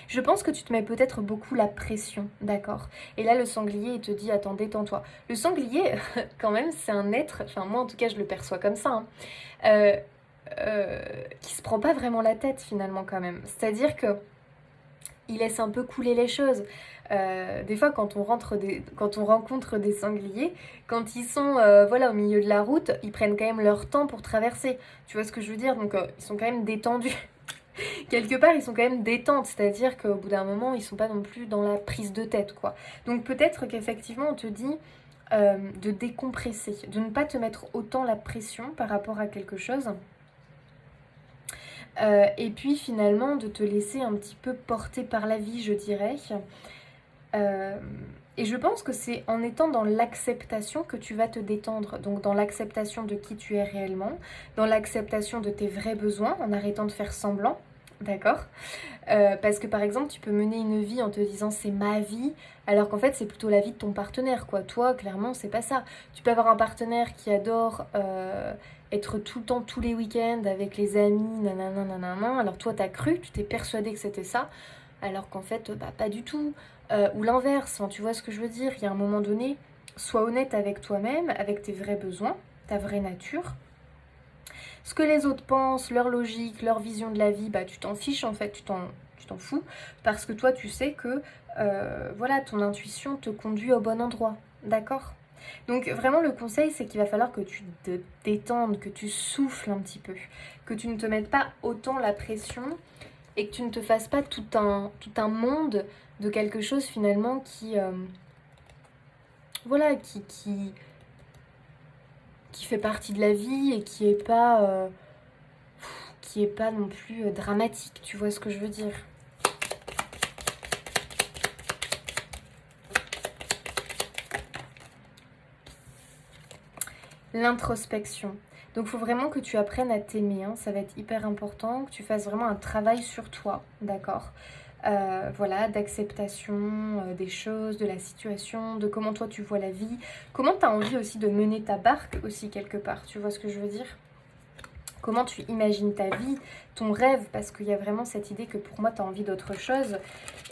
Je pense que tu te mets peut-être beaucoup la pression, d'accord? Et là, le sanglier, il te dit, attends, détends-toi. Le sanglier, quand même, c'est un être, enfin moi en tout cas, je le perçois comme ça, qui se prend pas vraiment la tête finalement quand même. C'est-à-dire que il laisse un peu couler les choses. Des fois, quand on rencontre des sangliers, quand ils sont voilà, au milieu de la route, ils prennent quand même leur temps pour traverser. Tu vois ce que je veux dire? Donc, ils sont quand même détendus. Quelque part, ils sont quand même détentes, c'est-à-dire qu'au bout d'un moment, ils sont pas non plus dans la prise de tête, quoi. Donc peut-être qu'effectivement, on te dit de décompresser, de ne pas te mettre autant la pression par rapport à quelque chose. Et puis finalement, de te laisser un petit peu porter par la vie, je dirais. Euh, et je pense que c'est en étant dans l'acceptation que tu vas te détendre. Donc dans l'acceptation de qui tu es réellement, dans l'acceptation de tes vrais besoins, en arrêtant de faire semblant. D'accord? Parce que par exemple, tu peux mener une vie en te disant c'est ma vie, alors qu'en fait c'est plutôt la vie de ton partenaire, quoi. Toi, clairement, c'est pas ça. Tu peux avoir un partenaire qui adore être tout le temps, tous les week-ends avec les amis, nanana, nanana. Alors toi, t'as cru, tu t'es persuadé que c'était ça, alors qu'en fait, bah pas du tout. Ou l'inverse, hein, tu vois ce que je veux dire? Il y a un moment donné, sois honnête avec toi-même, avec tes vrais besoins, ta vraie nature. Ce que les autres pensent, leur logique, leur vision de la vie, bah tu t'en fiches en fait, tu t'en fous, parce que toi tu sais que voilà, ton intuition te conduit au bon endroit, d'accord? Donc vraiment le conseil c'est qu'il va falloir que tu te détendes, que tu souffles un petit peu, que tu ne te mettes pas autant la pression et que tu ne te fasses pas tout un monde de quelque chose finalement qui voilà, qui fait partie de la vie et qui est pas non plus dramatique, tu vois ce que je veux dire? L'introspection. Donc il faut vraiment que tu apprennes à t'aimer, hein. Ça va être hyper important, que tu fasses vraiment un travail sur toi, d'accord? Voilà, d'acceptation des choses, de la situation, de comment toi tu vois la vie, comment tu as envie aussi de mener ta barque aussi quelque part, tu vois ce que je veux dire? Comment tu imagines ta vie, ton rêve, parce qu'il y a vraiment cette idée que pour moi tu as envie d'autre chose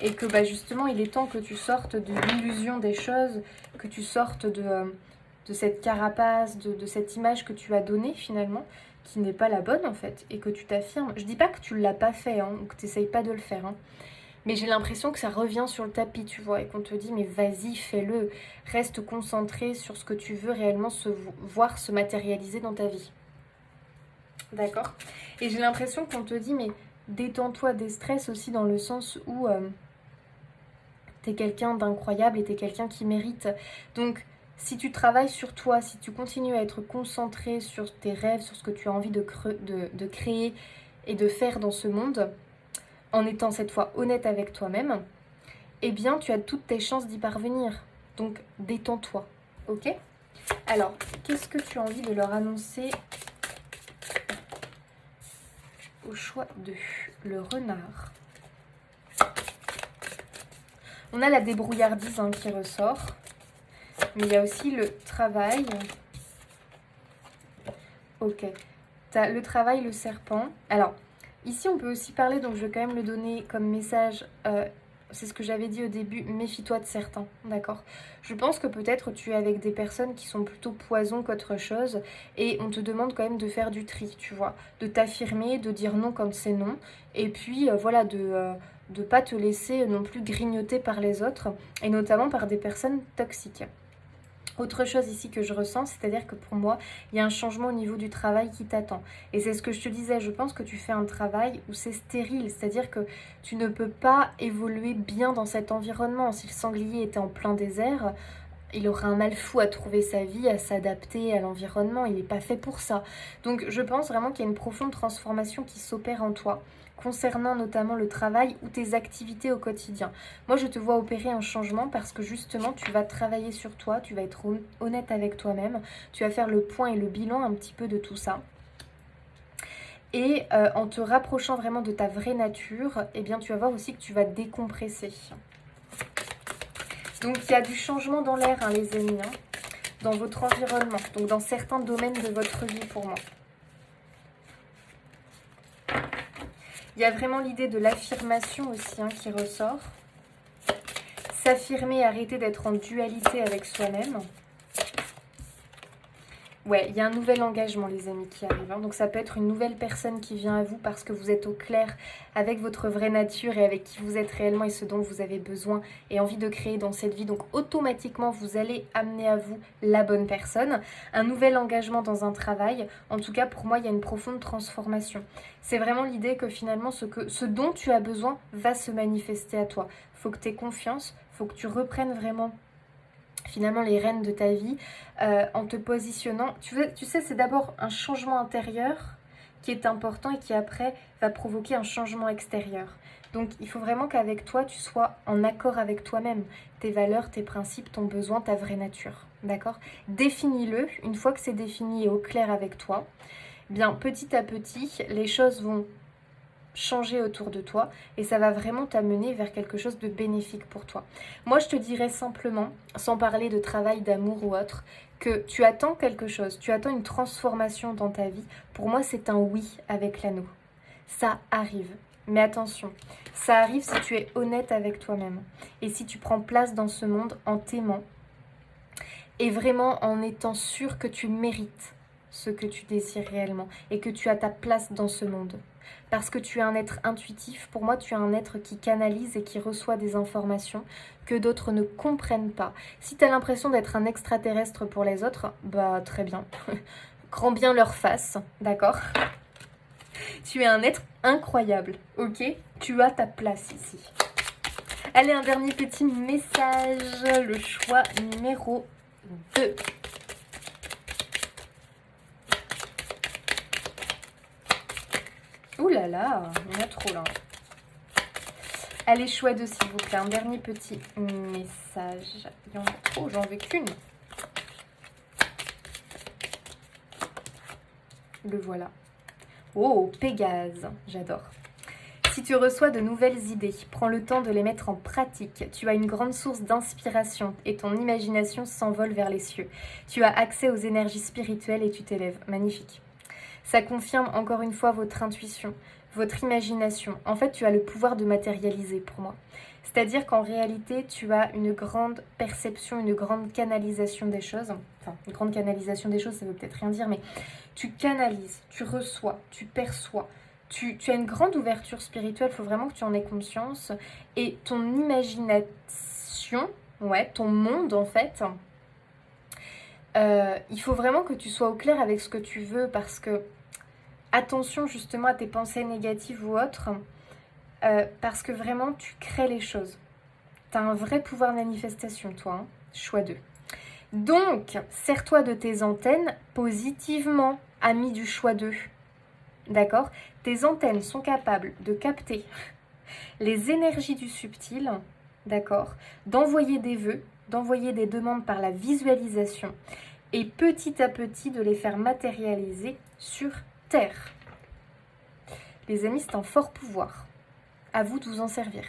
et que bah, justement il est temps que tu sortes de l'illusion des choses, que tu sortes de cette carapace, de cette image que tu as donnée finalement, qui n'est pas la bonne en fait, et que tu t'affirmes. Je dis pas que tu l'as pas fait, hein, ou que tu n'essayes pas de le faire, hein, mais j'ai l'impression que ça revient sur le tapis, tu vois, et qu'on te dit mais vas-y, fais-le, reste concentré sur ce que tu veux réellement voir se matérialiser dans ta vie. D'accord? Et j'ai l'impression qu'on te dit, mais détends-toi, déstresse aussi dans le sens où t'es quelqu'un d'incroyable et t'es quelqu'un qui mérite. Donc, si tu travailles sur toi, si tu continues à être concentré sur tes rêves, sur ce que tu as envie de créer et de faire dans ce monde, en étant cette fois honnête avec toi-même, eh bien, tu as toutes tes chances d'y parvenir. Donc, détends-toi, ok? Alors, qu'est-ce que tu as envie de leur annoncer au choix de le renard? On a la débrouillardise qui ressort, mais il y a aussi le travail. Ok, tu as le travail, le serpent. Alors, ici, on peut aussi parler, donc je vais quand même le donner comme message. C'est ce que j'avais dit au début, méfie-toi de certains, d'accord? Je pense que peut-être tu es avec des personnes qui sont plutôt poison qu'autre chose et on te demande quand même de faire du tri, tu vois, de t'affirmer, de dire non quand c'est non et puis voilà, de pas te laisser non plus grignoter par les autres et notamment par des personnes toxiques. Autre chose ici que je ressens, c'est-à-dire que pour moi, il y a un changement au niveau du travail qui t'attend. Et c'est ce que je te disais, je pense que tu fais un travail où c'est stérile, c'est-à-dire que tu ne peux pas évoluer bien dans cet environnement. Si le sanglier était en plein désert, il aurait un mal fou à trouver sa vie, à s'adapter à l'environnement, il n'est pas fait pour ça. Donc je pense vraiment qu'il y a une profonde transformation qui s'opère en toi, concernant notamment le travail ou tes activités au quotidien. Moi je te vois opérer un changement parce que justement tu vas travailler sur toi, tu vas être honnête avec toi-même, tu vas faire le point et le bilan un petit peu de tout ça. Et en te rapprochant vraiment de ta vraie nature, eh bien tu vas voir aussi que tu vas décompresser. Donc il y a du changement dans l'air, les amis, dans votre environnement, donc dans certains domaines de votre vie pour moi. Il y a vraiment l'idée de l'affirmation aussi qui ressort. S'affirmer, arrêter d'être en dualité avec soi-même. Ouais, il y a un nouvel engagement, les amis, qui arrive. Donc ça peut être une nouvelle personne qui vient à vous parce que vous êtes au clair avec votre vraie nature et avec qui vous êtes réellement et ce dont vous avez besoin et envie de créer dans cette vie. Donc automatiquement, vous allez amener à vous la bonne personne. Un nouvel engagement dans un travail. En tout cas, pour moi, il y a une profonde transformation. C'est vraiment l'idée que finalement, ce dont tu as besoin va se manifester à toi. Il faut que tu aies confiance, il faut que tu reprennes vraiment finalement les rênes de ta vie en te positionnant. Tu sais, c'est d'abord un changement intérieur qui est important et qui après va provoquer un changement extérieur. Donc il faut vraiment qu'avec toi, tu sois en accord avec toi-même, tes valeurs, tes principes, ton besoin, ta vraie nature. D'accord? Définis-le. Une fois que c'est défini et au clair avec toi, bien petit à petit, les choses vont changer autour de toi et ça va vraiment t'amener vers quelque chose de bénéfique pour toi. Moi, je te dirais simplement, sans parler de travail, d'amour ou autre, que tu attends quelque chose, tu attends une transformation dans ta vie. Pour moi, c'est un oui avec l'anneau. Ça arrive. Mais attention, ça arrive si tu es honnête avec toi-même et si tu prends place dans ce monde en t'aimant et vraiment en étant sûr que tu mérites ce que tu désires réellement et que tu as ta place dans ce monde. Parce que tu es un être intuitif, pour moi tu es un être qui canalise et qui reçoit des informations que d'autres ne comprennent pas. Si tu as l'impression d'être un extraterrestre pour les autres, bah très bien, grand bien leur face, d'accord? Tu es un être incroyable, ok? Tu as ta place ici. Allez, un dernier petit message, le choix numéro 2. Ouh là là, il y en a trop là. Allez, choix 2 s'il vous plaît, un dernier petit message. Il y en a trop, j'en veux qu'une. Le voilà. Oh, Pégase, j'adore. Si tu reçois de nouvelles idées, prends le temps de les mettre en pratique. Tu as une grande source d'inspiration et ton imagination s'envole vers les cieux. Tu as accès aux énergies spirituelles et tu t'élèves. Magnifique. Ça confirme encore une fois votre intuition, votre imagination. En fait, tu as le pouvoir de matérialiser pour moi. C'est-à-dire qu'en réalité, tu as une grande perception, une grande canalisation des choses. Enfin, une grande canalisation des choses, ça veut peut-être rien dire, mais tu canalises, tu reçois, tu perçois. Tu as une grande ouverture spirituelle, il faut vraiment que tu en aies conscience. Et ton imagination, ouais, ton monde en fait, il faut vraiment que tu sois au clair avec ce que tu veux parce que attention justement à tes pensées négatives ou autres, parce que vraiment tu crées les choses. Tu as un vrai pouvoir de manifestation, toi, hein. Choix 2. Donc, sers-toi de tes antennes positivement, ami du choix 2. D'accord? Tes antennes sont capables de capter les énergies du subtil, d'accord? D'envoyer des vœux, d'envoyer des demandes par la visualisation et petit à petit de les faire matérialiser sur Terre. Les amis, c'est un fort pouvoir. À vous de vous en servir.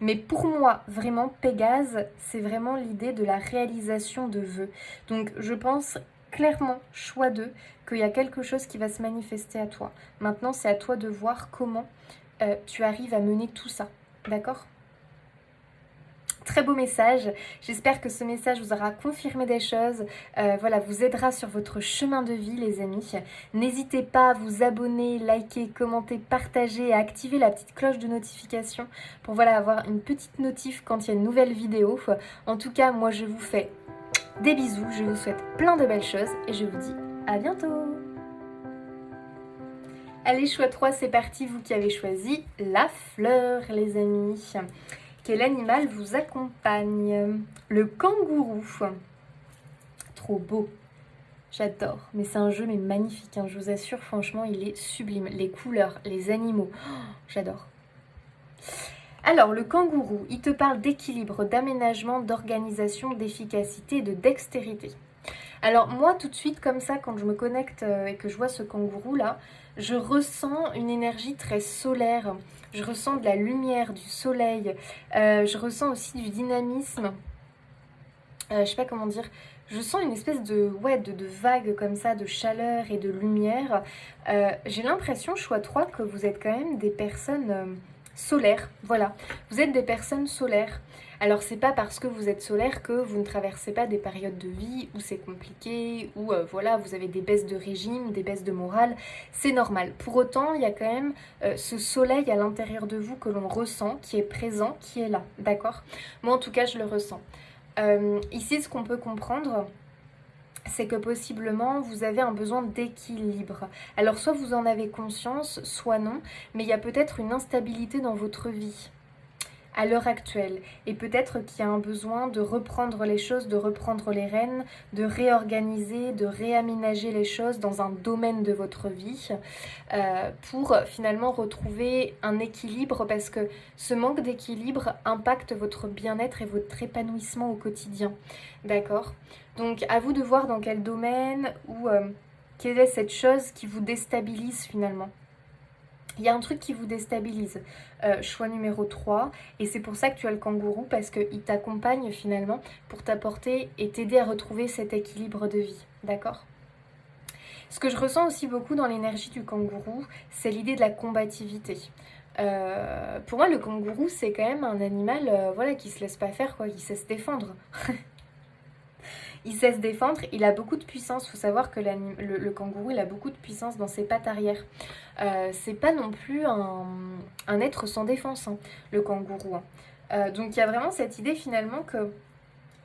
Mais pour moi, vraiment, Pégase, c'est vraiment l'idée de la réalisation de vœux. Donc, je pense clairement, choix 2, qu'il y a quelque chose qui va se manifester à toi. Maintenant, c'est à toi de voir comment tu arrives à mener tout ça. D'accord ? Très beau message, j'espère que ce message vous aura confirmé des choses, voilà, vous aidera sur votre chemin de vie les amis. N'hésitez pas à vous abonner, liker, commenter, partager et à activer la petite cloche de notification pour voilà, avoir une petite notif quand il y a une nouvelle vidéo. En tout cas, moi je vous fais des bisous, je vous souhaite plein de belles choses et je vous dis à bientôt. Allez, choix 3, c'est parti, vous qui avez choisi la fleur les amis. Quel animal vous accompagne? Le kangourou. Trop beau. J'adore. Mais c'est un jeu mais magnifique. Hein. Je vous assure, franchement, il est sublime. Les couleurs, les animaux. Oh, j'adore. Alors, le kangourou, il te parle d'équilibre, d'aménagement, d'organisation, d'efficacité et de dextérité. Alors moi tout de suite comme ça quand je me connecte et que je vois ce kangourou là, je ressens une énergie très solaire, je ressens de la lumière, du soleil, je ressens aussi du dynamisme, je sais pas comment dire, je sens une espèce de vague comme ça, de chaleur et de lumière. J'ai l'impression, choix 3, que vous êtes quand même des personnes solaires, voilà, vous êtes des personnes solaires. Alors c'est pas parce que vous êtes solaire que vous ne traversez pas des périodes de vie où c'est compliqué, où voilà, vous avez des baisses de régime, des baisses de morale, c'est normal. Pour autant, il y a quand même ce soleil à l'intérieur de vous que l'on ressent, qui est présent, qui est là, d'accord? Moi en tout cas, je le ressens. Ici, ce qu'on peut comprendre, c'est que possiblement vous avez un besoin d'équilibre. Alors soit vous en avez conscience, soit non, mais il y a peut-être une instabilité dans votre vie à l'heure actuelle. Et peut-être qu'il y a un besoin de reprendre les choses, de reprendre les rênes, de réorganiser, de réaménager les choses dans un domaine de votre vie pour finalement retrouver un équilibre parce que ce manque d'équilibre impacte votre bien-être et votre épanouissement au quotidien. D'accord ? Donc à vous de voir dans quel domaine ou quelle est cette chose qui vous déstabilise finalement. Il y a un truc qui vous déstabilise, choix numéro 3, et c'est pour ça que tu as le kangourou, parce qu'il t'accompagne finalement pour t'apporter et t'aider à retrouver cet équilibre de vie, d'accord ? Ce que je ressens aussi beaucoup dans l'énergie du kangourou, c'est l'idée de la combativité. Pour moi, le kangourou, c'est quand même un animal voilà, qui se laisse pas faire, quoi, qui sait se défendre. Il sait se défendre, il a beaucoup de puissance. Il faut savoir que le kangourou, il a beaucoup de puissance dans ses pattes arrière. C'est pas non plus un être sans défense, hein, le kangourou. Hein. Donc il y a vraiment cette idée finalement que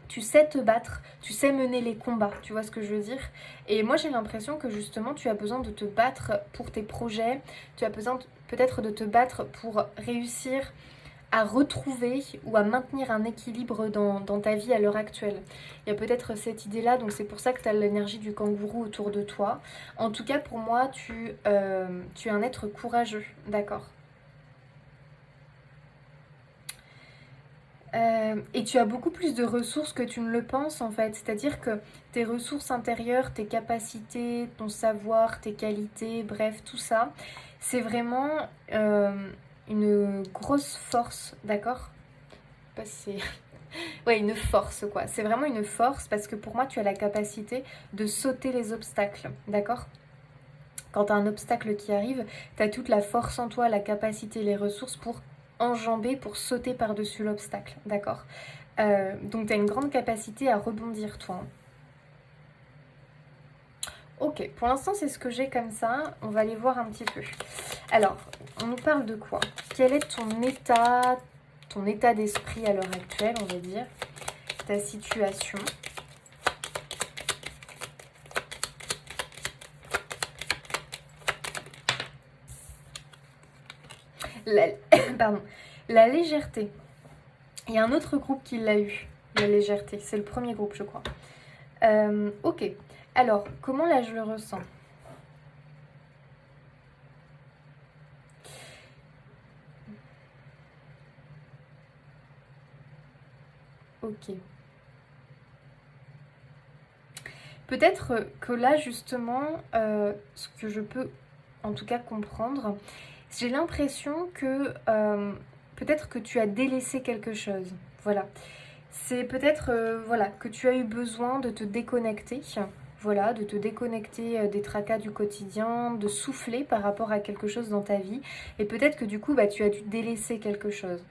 tu sais te battre, tu sais mener les combats, tu vois ce que je veux dire? Et moi j'ai l'impression que justement tu as besoin de te battre pour tes projets, tu as besoin peut-être de te battre pour réussir à retrouver ou à maintenir un équilibre dans ta vie à l'heure actuelle. Il y a peut-être cette idée-là, donc c'est pour ça que tu as l'énergie du kangourou autour de toi. En tout cas, pour moi, tu es un être courageux, d'accord ? Et tu as beaucoup plus de ressources que tu ne le penses en fait. C'est-à-dire que tes ressources intérieures, tes capacités, ton savoir, tes qualités, bref, tout ça, c'est vraiment une grosse force, d'accord ? Pas si ouais, une force quoi. C'est vraiment une force parce que pour moi, tu as la capacité de sauter les obstacles, d'accord ? Quand tu as un obstacle qui arrive, tu as toute la force en toi, la capacité, les ressources pour enjamber, pour sauter par-dessus l'obstacle, d'accord ? Donc tu as une grande capacité à rebondir toi. Hein. Ok, pour l'instant c'est ce que j'ai comme ça, on va aller voir un petit peu. Alors, on nous parle de quoi? Quel est ton état d'esprit à l'heure actuelle, on va dire, ta situation. La, pardon, la légèreté. Il y a un autre groupe qui l'a eu, la légèreté. C'est le premier groupe, je crois. Ok. Alors, comment là je le ressens? Ok. Peut-être que là, justement, ce que je peux en tout cas comprendre, j'ai l'impression que peut-être que tu as délaissé quelque chose. Voilà. C'est peut-être voilà, que tu as eu besoin de te déconnecter. Voilà, de te déconnecter des tracas du quotidien, de souffler par rapport à quelque chose dans ta vie. Et peut-être que du coup, bah, tu as dû délaisser quelque chose.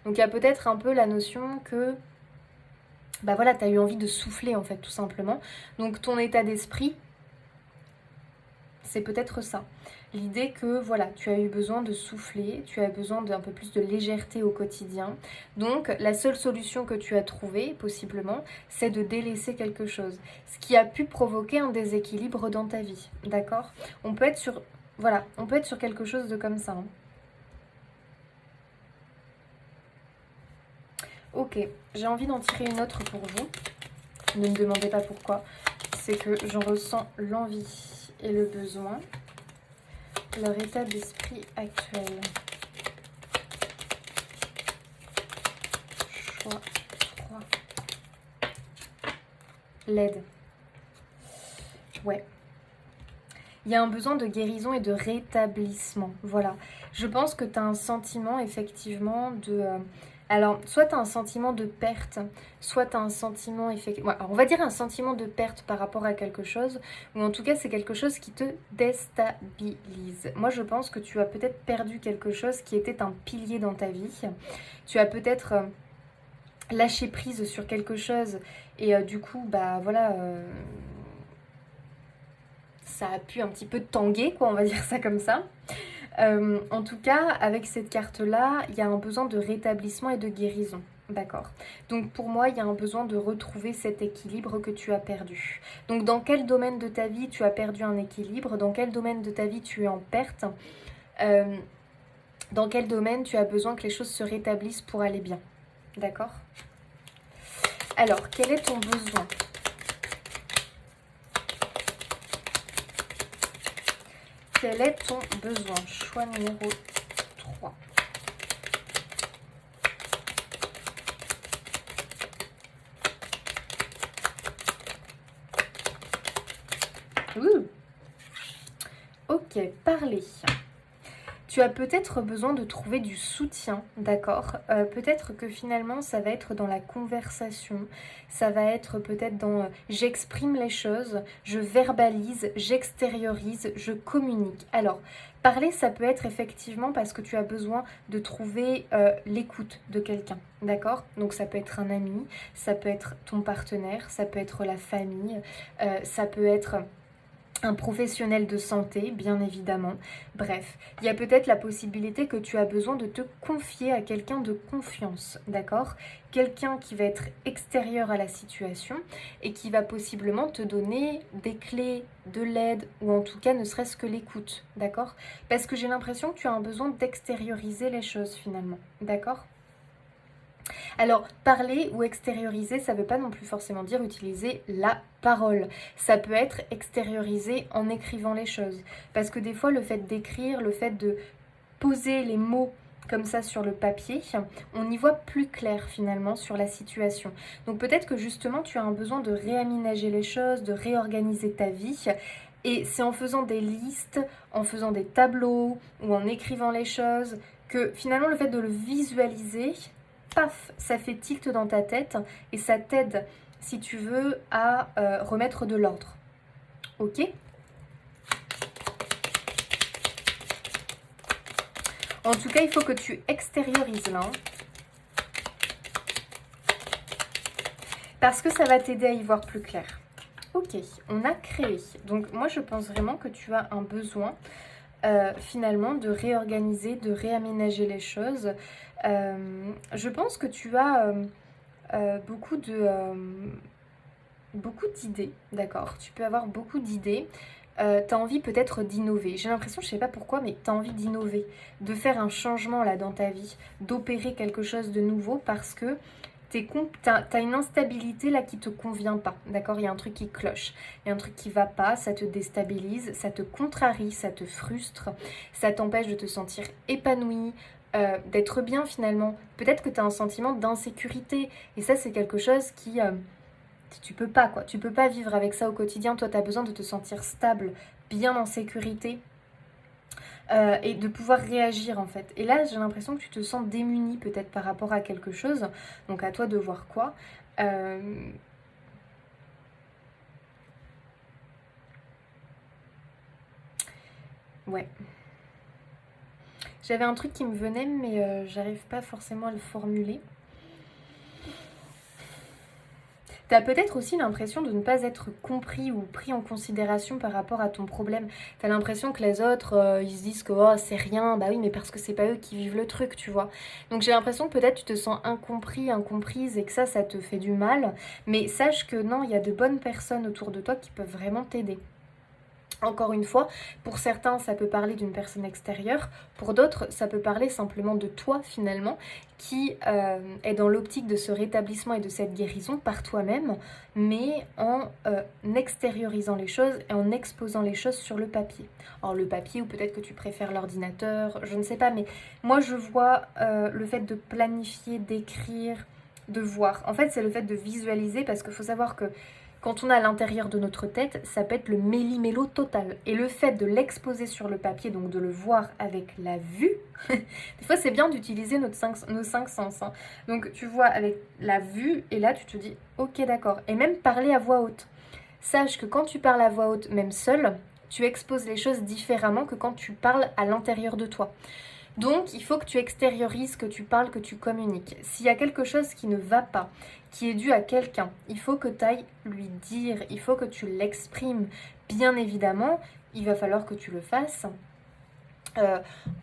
Donc il y a peut-être un peu la notion que bah voilà, tu as eu envie de souffler en fait, tout simplement. Donc ton état d'esprit, c'est peut-être ça. L'idée que voilà, tu as eu besoin de souffler, tu as besoin d'un peu plus de légèreté au quotidien. Donc la seule solution que tu as trouvée, possiblement, c'est de délaisser quelque chose. Ce qui a pu provoquer un déséquilibre dans ta vie. D'accord? On peut être sur. Voilà, on peut être sur quelque chose de comme ça. Hein. Ok, j'ai envie d'en tirer une autre pour vous. Ne me demandez pas pourquoi. C'est que j'en ressens l'envie et le besoin. Leur état d'esprit actuel. Choix 3. L'aide. Ouais. Il y a un besoin de guérison et de rétablissement. Voilà. Je pense que tu as un sentiment effectivement de... alors, soit tu as un sentiment de perte, soit tu as un sentiment effectivement... on va dire un sentiment de perte par rapport à quelque chose, ou en tout cas c'est quelque chose qui te déstabilise. Moi je pense que tu as peut-être perdu quelque chose qui était un pilier dans ta vie. Tu as peut-être lâché prise sur quelque chose et du coup, bah voilà... ça a pu un petit peu tanguer, quoi, on va dire ça comme ça. En tout cas, avec cette carte-là, il y a un besoin de rétablissement et de guérison. D'accord. Donc pour moi, il y a un besoin de retrouver cet équilibre que tu as perdu. Donc dans quel domaine de ta vie tu as perdu un équilibre? Dans quel domaine de ta vie tu es en perte? Dans quel domaine tu as besoin que les choses se rétablissent pour aller bien? D'accord. Alors, quel est ton besoin? Quel est ton besoin? Choix numéro 3. Ouh. Ok, parler. Tu as peut-être besoin de trouver du soutien, d'accord? Peut-être que finalement ça va être dans la conversation, ça va être peut-être dans j'exprime les choses, je verbalise, j'extériorise, je communique. Alors, parler ça peut être effectivement parce que tu as besoin de trouver l'écoute de quelqu'un, d'accord? Donc ça peut être un ami, ça peut être ton partenaire, ça peut être la famille, ça peut être un professionnel de santé, bien évidemment. Bref, il y a peut-être la possibilité que tu as besoin de te confier à quelqu'un de confiance, d'accord? Quelqu'un qui va être extérieur à la situation et qui va possiblement te donner des clés, de l'aide ou en tout cas ne serait-ce que l'écoute, d'accord? Parce que j'ai l'impression que tu as un besoin d'extérioriser les choses finalement, d'accord? Alors, parler ou extérioriser, ça ne veut pas non plus forcément dire utiliser la parole. Ça peut être extérioriser en écrivant les choses. Parce que des fois, le fait d'écrire, le fait de poser les mots comme ça sur le papier, on y voit plus clair finalement sur la situation. Donc peut-être que justement, tu as un besoin de réaménager les choses, de réorganiser ta vie. Et c'est en faisant des listes, en faisant des tableaux ou en écrivant les choses que finalement le fait de le visualiser, paf, ça fait tilt dans ta tête et ça t'aide, si tu veux, à remettre de l'ordre. Ok? En tout cas, il faut que tu extériorises là. Hein, parce que ça va t'aider à y voir plus clair. Ok, on a créé. Donc moi, je pense vraiment que tu as un besoin finalement de réorganiser, de réaménager les choses. Je pense que tu as beaucoup d'idées, d'accord? Tu peux avoir beaucoup d'idées, tu as envie peut-être d'innover. J'ai l'impression, je sais pas pourquoi, mais tu as envie d'innover, de faire un changement là dans ta vie, d'opérer quelque chose de nouveau parce que t'as une instabilité là qui te convient pas, d'accord? Il y a un truc qui cloche, il y a un truc qui va pas, ça te déstabilise, ça te contrarie, ça te frustre, ça t'empêche de te sentir épanoui, d'être bien finalement. Peut-être que tu as un sentiment d'insécurité et ça c'est quelque chose qui... tu peux pas quoi, tu peux pas vivre avec ça au quotidien, toi tu as besoin de te sentir stable, bien en sécurité et de pouvoir réagir en fait. Et là j'ai l'impression que tu te sens démuni peut-être par rapport à quelque chose, donc à toi de voir quoi. Ouais. J'avais un truc qui me venait mais j'arrive pas forcément à le formuler. T'as peut-être aussi l'impression de ne pas être compris ou pris en considération par rapport à ton problème. T'as l'impression que les autres, ils se disent que oh, c'est rien, bah oui, mais parce que c'est pas eux qui vivent le truc, tu vois. Donc j'ai l'impression que peut-être tu te sens incompris, incomprise et que ça te fait du mal. Mais sache que non, il y a de bonnes personnes autour de toi qui peuvent vraiment t'aider. Encore une fois, pour certains, ça peut parler d'une personne extérieure, pour d'autres, ça peut parler simplement de toi finalement, qui est dans l'optique de ce rétablissement et de cette guérison par toi-même, mais en extériorisant les choses et en exposant les choses sur le papier. Alors le papier, ou peut-être que tu préfères l'ordinateur, je ne sais pas, mais moi je vois le fait de planifier, d'écrire, de voir. En fait, c'est le fait de visualiser parce qu'il faut savoir que quand on est à l'intérieur de notre tête, ça peut être le méli-mélo total. Et le fait de l'exposer sur le papier, donc de le voir avec la vue, des fois c'est bien d'utiliser nos cinq sens. Hein. Donc tu vois avec la vue, et là tu te dis, ok d'accord. Et même parler à voix haute. Sache que quand tu parles à voix haute, même seul, tu exposes les choses différemment que quand tu parles à l'intérieur de toi. Donc, il faut que tu extériorises, que tu parles, que tu communiques. S'il y a quelque chose qui ne va pas, qui est dû à quelqu'un, il faut que tu ailles lui dire, il faut que tu l'exprimes. Bien évidemment, il va falloir que tu le fasses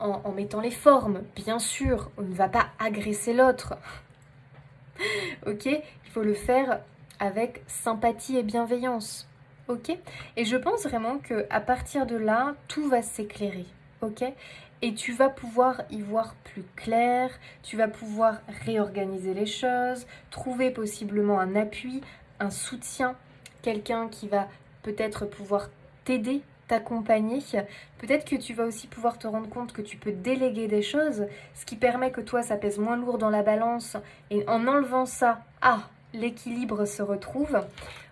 en mettant les formes. Bien sûr, on ne va pas agresser l'autre. Ok? Il faut le faire avec sympathie et bienveillance. Ok? Et je pense vraiment qu'à partir de là, tout va s'éclairer. Ok? Et tu vas pouvoir y voir plus clair, tu vas pouvoir réorganiser les choses, trouver possiblement un appui, un soutien, quelqu'un qui va peut-être pouvoir t'aider, t'accompagner. Peut-être que tu vas aussi pouvoir te rendre compte que tu peux déléguer des choses, ce qui permet que toi ça pèse moins lourd dans la balance. Et en enlevant ça, l'équilibre se retrouve.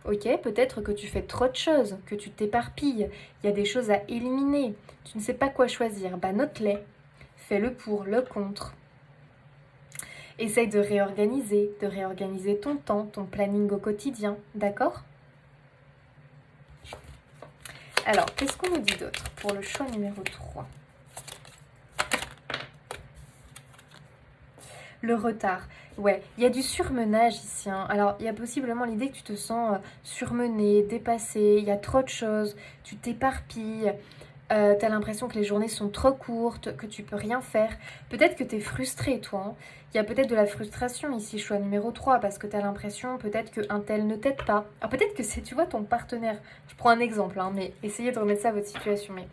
Ok, peut-être que tu fais trop de choses, que tu t'éparpilles, il y a des choses à éliminer, tu ne sais pas quoi choisir, bah note-les, fais le pour, le contre. Essaye de réorganiser ton temps, ton planning au quotidien, d'accord? Alors, qu'est-ce qu'on nous dit d'autre pour le choix numéro 3? Le retard. Ouais, il y a du surmenage ici. Hein. Alors, il y a possiblement l'idée que tu te sens surmené, dépassé, il y a trop de choses, tu t'éparpilles, t'as l'impression que les journées sont trop courtes, que tu peux rien faire. Peut-être que t'es frustré, toi. Hein. Il y a peut-être de la frustration ici, choix numéro 3, parce que t'as l'impression peut-être qu'un tel ne t'aide pas. Alors peut-être que c'est, tu vois, ton partenaire. Je prends un exemple, hein, mais essayez de remettre ça à votre situation. Mais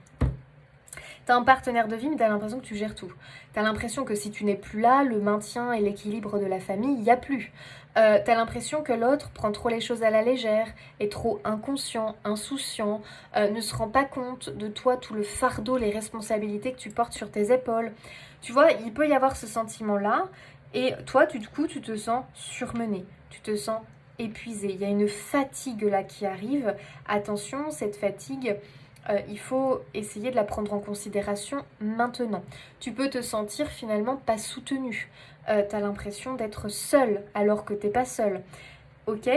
t'as un partenaire de vie, mais t'as l'impression que tu gères tout. T'as l'impression que si tu n'es plus là, le maintien et l'équilibre de la famille, il n'y a plus. T'as l'impression que l'autre prend trop les choses à la légère, est trop inconscient, insouciant, ne se rend pas compte de toi, tout le fardeau, les responsabilités que tu portes sur tes épaules. Tu vois, il peut y avoir ce sentiment-là, et toi, du coup, tu te sens surmené, tu te sens épuisé. Il y a une fatigue là qui arrive. Attention, cette fatigue, il faut essayer de la prendre en considération maintenant. Tu peux te sentir finalement pas soutenu. T'as l'impression d'être seul alors que t'es pas seul. Ok?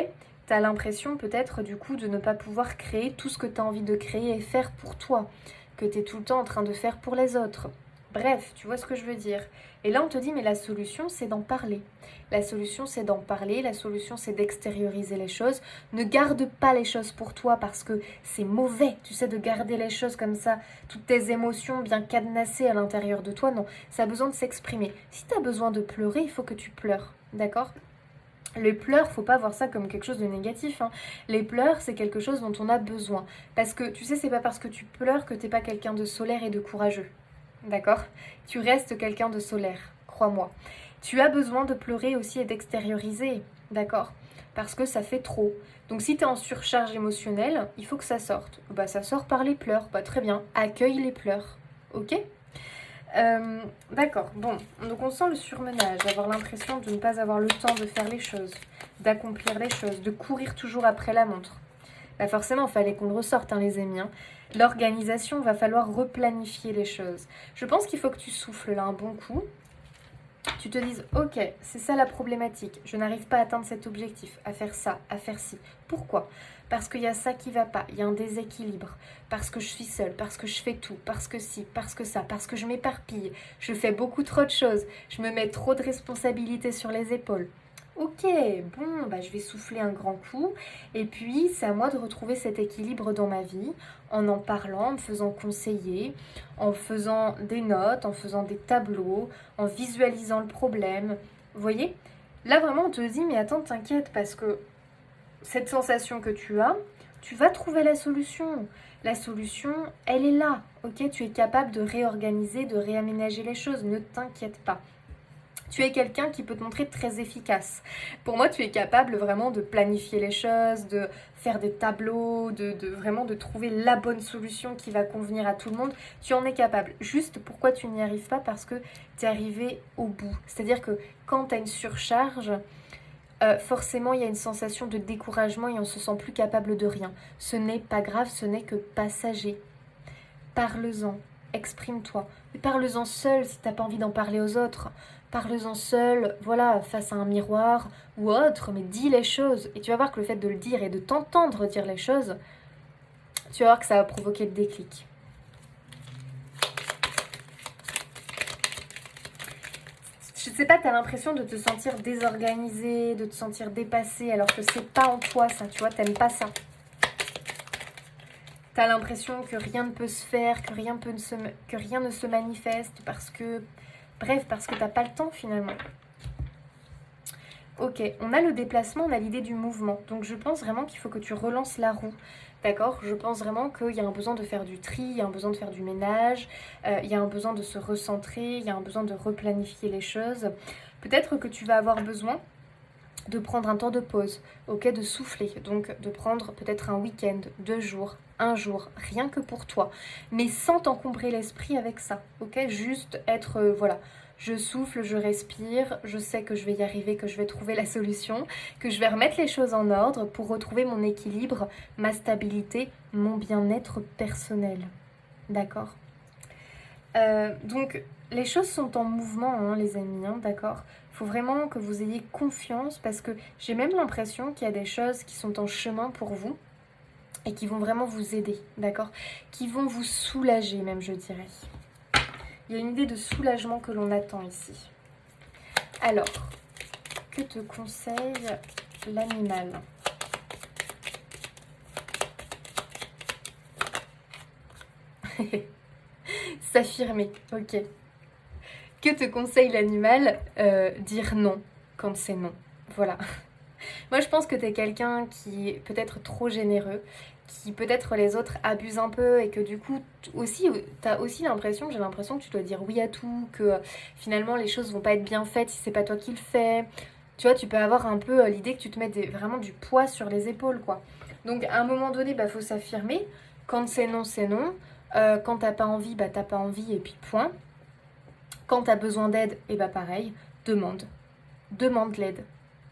T'as l'impression peut-être du coup de ne pas pouvoir créer tout ce que t'as envie de créer et faire pour toi, que t'es tout le temps en train de faire pour les autres. Bref, tu vois ce que je veux dire. Et là on te dit mais la solution c'est d'en parler. La solution c'est d'en parler, la solution c'est d'extérioriser les choses. Ne garde pas les choses pour toi parce que c'est mauvais, tu sais, de garder les choses comme ça, toutes tes émotions bien cadenassées à l'intérieur de toi. Non, ça a besoin de s'exprimer. Si tu as besoin de pleurer, il faut que tu pleures, d'accord? Les pleurs, faut pas voir ça comme quelque chose de négatif, hein. Les pleurs, c'est quelque chose dont on a besoin. Parce que, tu sais, c'est pas parce que tu pleures que t'es pas quelqu'un de solaire et de courageux. D'accord? Tu restes quelqu'un de solaire, crois-moi. Tu as besoin de pleurer aussi et d'extérioriser, d'accord? Parce que ça fait trop. Donc si tu es en surcharge émotionnelle, il faut que ça sorte. Bah ça sort par les pleurs, bah très bien, accueille les pleurs, ok? D'accord, bon, donc on sent le surmenage, avoir l'impression de ne pas avoir le temps de faire les choses, d'accomplir les choses, de courir toujours après la montre. Bah forcément, il fallait qu'on le ressorte, hein, les amis, hein. L'organisation, va falloir replanifier les choses. Je pense qu'il faut que tu souffles là un bon coup. Tu te dises, ok, c'est ça la problématique. Je n'arrive pas à atteindre cet objectif, à faire ça, à faire ci. Pourquoi? Parce qu'il y a ça qui va pas, il y a un déséquilibre. Parce que je suis seule, parce que je fais tout, parce que si, parce que ça, parce que je m'éparpille. Je fais beaucoup trop de choses. Je me mets trop de responsabilités sur les épaules. Ok, bon, bah, je vais souffler un grand coup. Et puis, c'est à moi de retrouver cet équilibre dans ma vie en parlant, en me faisant conseiller, en faisant des notes, en faisant des tableaux, en visualisant le problème. Vous voyez? Là, vraiment, on te dit, mais attends, t'inquiète, parce que cette sensation que tu vas trouver la solution. La solution, elle est là, ok? Tu es capable de réorganiser, de réaménager les choses, ne t'inquiète pas. Tu es quelqu'un qui peut te montrer très efficace. Pour moi, tu es capable vraiment de planifier les choses, de faire des tableaux, vraiment de trouver la bonne solution qui va convenir à tout le monde. Tu en es capable. Juste pourquoi tu n'y arrives pas? Parce que tu es arrivé au bout. C'est-à-dire que quand tu as une surcharge, forcément il y a une sensation de découragement et on se sent plus capable de rien. Ce n'est pas grave, ce n'est que passager. Parle-en, exprime-toi. Mais parle-en seul si t'as pas envie d'en parler aux autres. Parle-en seul, voilà, face à un miroir ou autre, mais dis les choses. Et tu vas voir que le fait de le dire et de t'entendre dire les choses, tu vas voir que ça va provoquer le déclic. Je sais pas, t'as l'impression de te sentir désorganisé, de te sentir dépassé, alors que c'est pas en toi ça, tu vois, t'aimes pas ça. T'as l'impression que rien ne peut se faire, que rien ne se manifeste parce que... Bref, parce que t'as pas le temps finalement. Ok, on a le déplacement, on a l'idée du mouvement. Donc je pense vraiment qu'il faut que tu relances la roue. D'accord? Je pense vraiment qu'il y a un besoin de faire du tri, il y a un besoin de faire du ménage, il y a un besoin de se recentrer, il y a un besoin de replanifier les choses. Peut-être que tu vas avoir besoin de prendre un temps de pause, ok, de souffler, donc de prendre peut-être un week-end, 2 jours, un jour, rien que pour toi, mais sans t'encombrer l'esprit avec ça, ok, juste être, voilà, je souffle, je respire, je sais que je vais y arriver, que je vais trouver la solution, que je vais remettre les choses en ordre pour retrouver mon équilibre, ma stabilité, mon bien-être personnel, d'accord? Donc les choses sont en mouvement, hein, les amis, hein, d'accord? Il faut vraiment que vous ayez confiance parce que j'ai même l'impression qu'il y a des choses qui sont en chemin pour vous et qui vont vraiment vous aider, d'accord? Qui vont vous soulager même, je dirais. Il y a une idée de soulagement que l'on attend ici. Alors, que te conseille l'animal? S'affirmer, ok. Que te conseille l'animal? Dire non quand c'est non. Voilà. Moi, je pense que t'es quelqu'un qui est peut-être trop généreux, qui peut-être les autres abusent un peu et que du coup, aussi, t'as aussi l'impression, j'ai l'impression que tu dois dire oui à tout, que finalement les choses vont pas être bien faites si c'est pas toi qui le fais. Tu vois, tu peux avoir un peu l'idée que tu te mets vraiment du poids sur les épaules, quoi. Donc, à un moment donné, bah, faut s'affirmer. Quand c'est non, c'est non. Quand t'as pas envie, bah, t'as pas envie et puis point. Quand t'as besoin d'aide, et bah pareil, demande. Demande l'aide.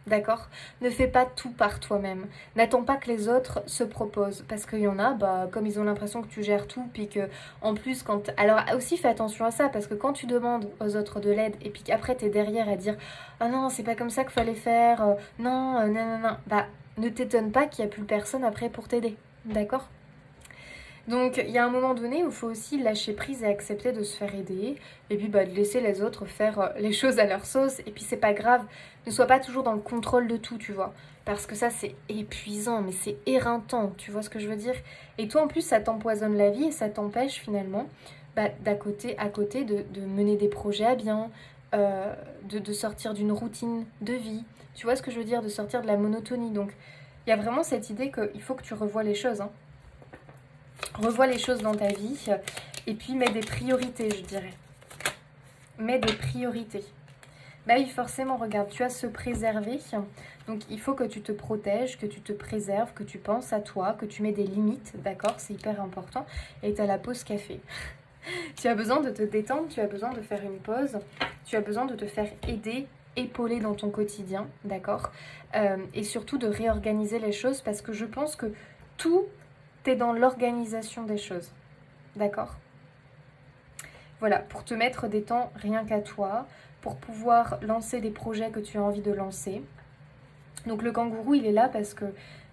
D'accord? Ne fais pas tout par toi-même. N'attends pas que les autres se proposent. Parce qu'il y en a, bah, comme ils ont l'impression que tu gères tout, puis que, en plus, quand. Alors, aussi, fais attention à ça, parce que quand tu demandes aux autres de l'aide, et puis qu'après, t'es derrière à dire ah non, c'est pas comme ça qu'il fallait faire, non, non, non, non, bah, ne t'étonne pas qu'il n'y a plus personne après pour t'aider. D'accord? Donc il y a un moment donné où il faut aussi lâcher prise et accepter de se faire aider. Et puis bah, de laisser les autres faire les choses à leur sauce. Et puis c'est pas grave, ne sois pas toujours dans le contrôle de tout, tu vois. Parce que ça c'est épuisant, mais c'est éreintant, tu vois ce que je veux dire. Et toi en plus ça t'empoisonne la vie et ça t'empêche finalement bah, à côté de mener des projets à bien, de sortir d'une routine de vie, Tu vois ce que je veux dire? De sortir de la monotonie. Donc, il y a vraiment cette idée qu'il faut que tu revoies les choses. Hein. Revois les choses dans ta vie. Et puis, mets des priorités, je dirais. Mets des priorités. Bah oui, forcément, regarde, tu as se préserver. Donc, il faut que tu te protèges, que tu te préserves, que tu penses à toi, que tu mets des limites, d'accord? C'est hyper important. Et tu as la pause café. Tu as besoin de te détendre, tu as besoin de faire une pause, tu as besoin de te faire aider, épauler dans ton quotidien, d'accord? Et surtout de réorganiser les choses parce que je pense que tout est dans l'organisation des choses, d'accord? Voilà, pour te mettre des temps rien qu'à toi, pour pouvoir lancer des projets que tu as envie de lancer. Donc le kangourou, il est là parce que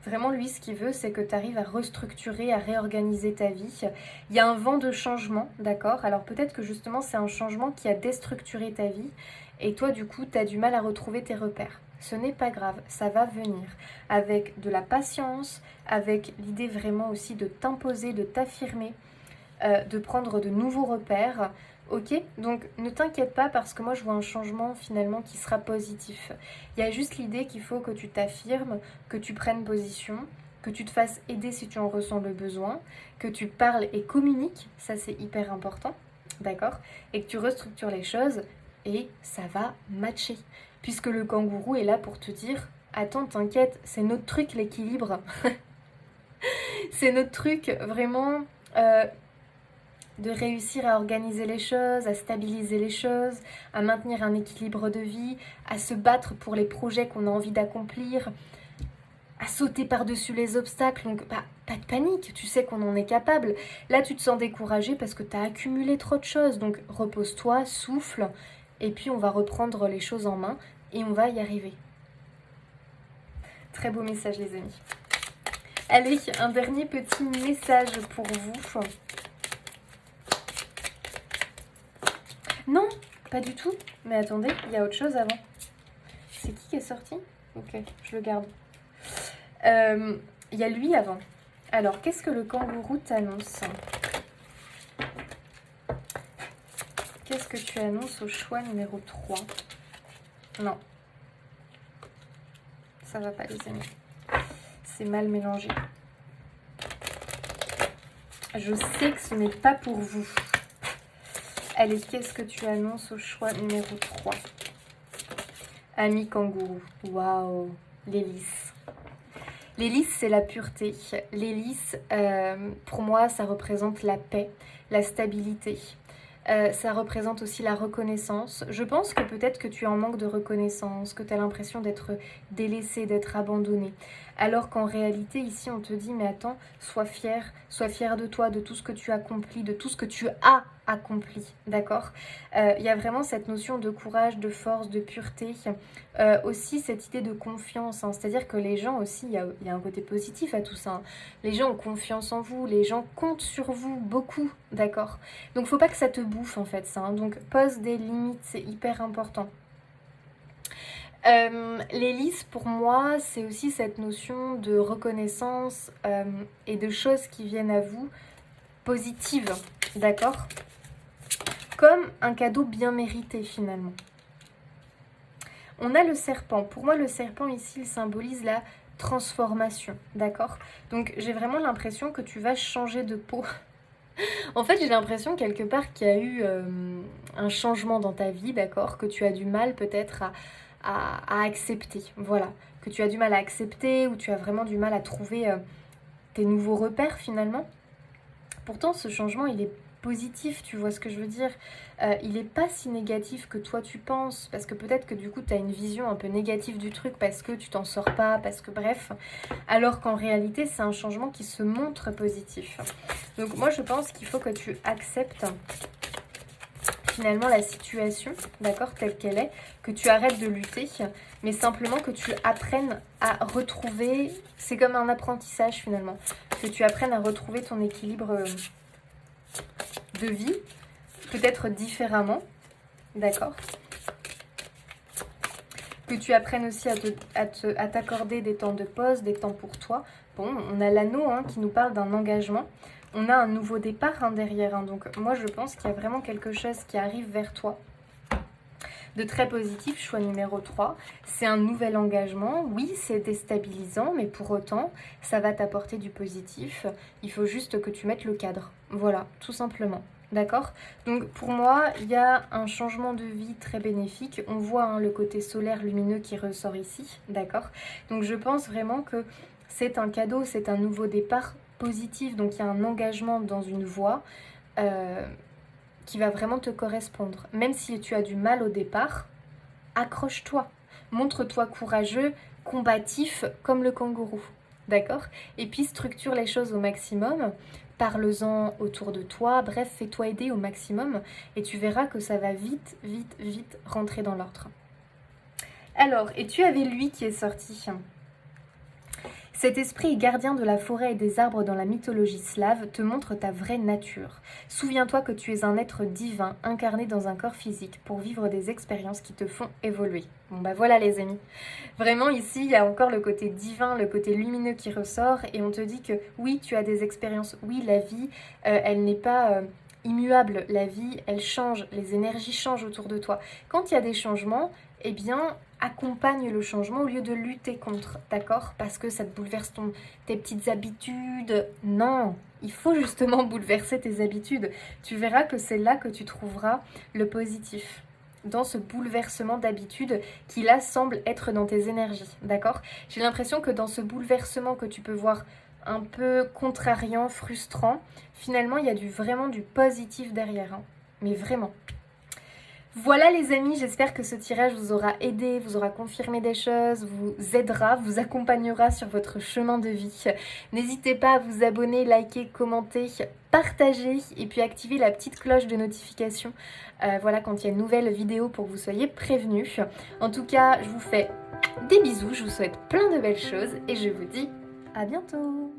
vraiment, lui, ce qu'il veut, c'est que tu arrives à restructurer, à réorganiser ta vie. Il y a un vent de changement, d'accord? Alors peut-être que justement, c'est un changement qui a déstructuré ta vie. Et toi, du coup, tu as du mal à retrouver tes repères. Ce n'est pas grave, ça va venir. Avec de la patience, avec l'idée vraiment aussi de t'imposer, de t'affirmer, de prendre de nouveaux repères. Ok, donc ne t'inquiète pas parce que moi je vois un changement finalement qui sera positif. Il y a juste l'idée qu'il faut que tu t'affirmes, que tu prennes position, que tu te fasses aider si tu en ressens le besoin, que tu parles et communiques, ça c'est hyper important, d'accord? Et que tu restructures les choses et ça va matcher. Puisque le kangourou est là pour te dire, attends, t'inquiète, c'est notre truc l'équilibre. C'est notre truc vraiment... de réussir à organiser les choses, à stabiliser les choses, à maintenir un équilibre de vie, à se battre pour les projets qu'on a envie d'accomplir, à sauter par-dessus les obstacles. Donc, pas de panique, tu sais qu'on en est capable. Là, tu te sens découragé parce que tu as accumulé trop de choses. Donc, repose-toi, souffle, et puis on va reprendre les choses en main et on va y arriver. Très beau message, les amis. Allez, un dernier petit message pour vous. Non, pas du tout. Mais attendez, il y a autre chose avant. C'est qui est sorti? Ok, je le garde. Il y a lui avant. Alors, qu'est-ce que le kangourou t'annonce? Qu'est-ce que tu annonces au choix numéro 3? Non. Ça va pas, les amis. C'est mal mélangé. Je sais que ce n'est pas pour vous. Allez, qu'est-ce que tu annonces au choix numéro 3? Ami kangourou. Waouh. L'hélice. L'hélice, c'est la pureté. L'hélice, pour moi, ça représente la paix, la stabilité. Ça représente aussi la reconnaissance. Je pense que peut-être que tu es en manque de reconnaissance, que tu as l'impression d'être délaissé, d'être abandonné. Alors qu'en réalité, ici, on te dit, mais attends, sois fier de toi, de tout ce que tu accomplis, de tout ce que tu as accompli, d'accord? Il y a vraiment cette notion de courage, de force, de pureté. Aussi cette idée de confiance, hein. C'est-à-dire que les gens aussi, il y a un côté positif à tout ça. Hein. Les gens ont confiance en vous, les gens comptent sur vous beaucoup, d'accord? Donc faut pas que ça te bouffe en fait ça. Hein. Donc pose des limites, c'est hyper important. L'hélice pour moi c'est aussi cette notion de reconnaissance et de choses qui viennent à vous positives, d'accord? Comme un cadeau bien mérité finalement. On a le serpent. Pour moi le serpent ici il symbolise la transformation, d'accord? Donc j'ai vraiment l'impression que tu vas changer de peau. En fait, j'ai l'impression quelque part qu'il y a eu un changement dans ta vie, d'accord? Que tu as du mal peut-être à accepter, voilà. Que tu as du mal à accepter ou tu as vraiment du mal à trouver tes nouveaux repères finalement. Pourtant, ce changement, il est positif, tu vois ce que je veux dire? Il n'est pas si négatif que toi tu penses, parce que peut-être que du coup tu as une vision un peu négative du truc parce que tu t'en sors pas, parce que bref, alors qu'en réalité c'est un changement qui se montre positif. Donc moi je pense qu'il faut que tu acceptes finalement la situation, d'accord, telle qu'elle est, que tu arrêtes de lutter, mais simplement que tu apprennes à retrouver, c'est comme un apprentissage finalement, que tu apprennes à retrouver ton équilibre de vie, peut-être différemment, d'accord? Que tu apprennes aussi à t'accorder des temps de pause, des temps pour toi. Bon, on a l'anneau hein, qui nous parle d'un engagement. On a un nouveau départ hein, derrière. Hein, donc moi, je pense qu'il y a vraiment quelque chose qui arrive vers toi. de très positif, choix numéro 3. C'est un nouvel engagement. Oui, c'est déstabilisant, mais pour autant, ça va t'apporter du positif. Il faut juste que tu mettes le cadre. Voilà, tout simplement. D'accord? Donc pour moi, il y a un changement de vie très bénéfique. On voit hein, le côté solaire lumineux qui ressort ici. D'accord? Donc je pense vraiment que c'est un cadeau, c'est un nouveau départ positif. Donc il y a un engagement dans une voie qui va vraiment te correspondre. Même si tu as du mal au départ, accroche-toi. Montre-toi courageux, combatif comme le kangourou. D'accord? Et puis structure les choses au maximum. Parle-en autour de toi. Bref, fais-toi aider au maximum. Et tu verras que ça va vite, vite, vite rentrer dans l'ordre. Alors, et tu avais lui qui est sorti. Cet esprit gardien de la forêt et des arbres dans la mythologie slave te montre ta vraie nature. Souviens-toi que tu es un être divin incarné dans un corps physique pour vivre des expériences qui te font évoluer. Bon bah voilà les amis. Vraiment ici il y a encore le côté divin, le côté lumineux qui ressort et on te dit que oui tu as des expériences, oui la vie elle n'est pas immuable, la vie elle change, les énergies changent autour de toi. Quand il y a des changements, eh bien accompagne le changement au lieu de lutter contre, d'accord? Parce que ça te bouleverse tes petites habitudes. Non, il faut justement bouleverser tes habitudes. Tu verras que c'est là que tu trouveras le positif. Dans ce bouleversement d'habitudes qui là semble être dans tes énergies, d'accord? J'ai l'impression que dans ce bouleversement que tu peux voir un peu contrariant, frustrant, finalement il y a vraiment du positif derrière, hein. Mais vraiment. Voilà les amis, j'espère que ce tirage vous aura aidé, vous aura confirmé des choses, vous aidera, vous accompagnera sur votre chemin de vie. N'hésitez pas à vous abonner, liker, commenter, partager et puis activer la petite cloche de notification voilà, quand il y a une nouvelle vidéo pour que vous soyez prévenus. En tout cas, je vous fais des bisous, je vous souhaite plein de belles choses et je vous dis à bientôt.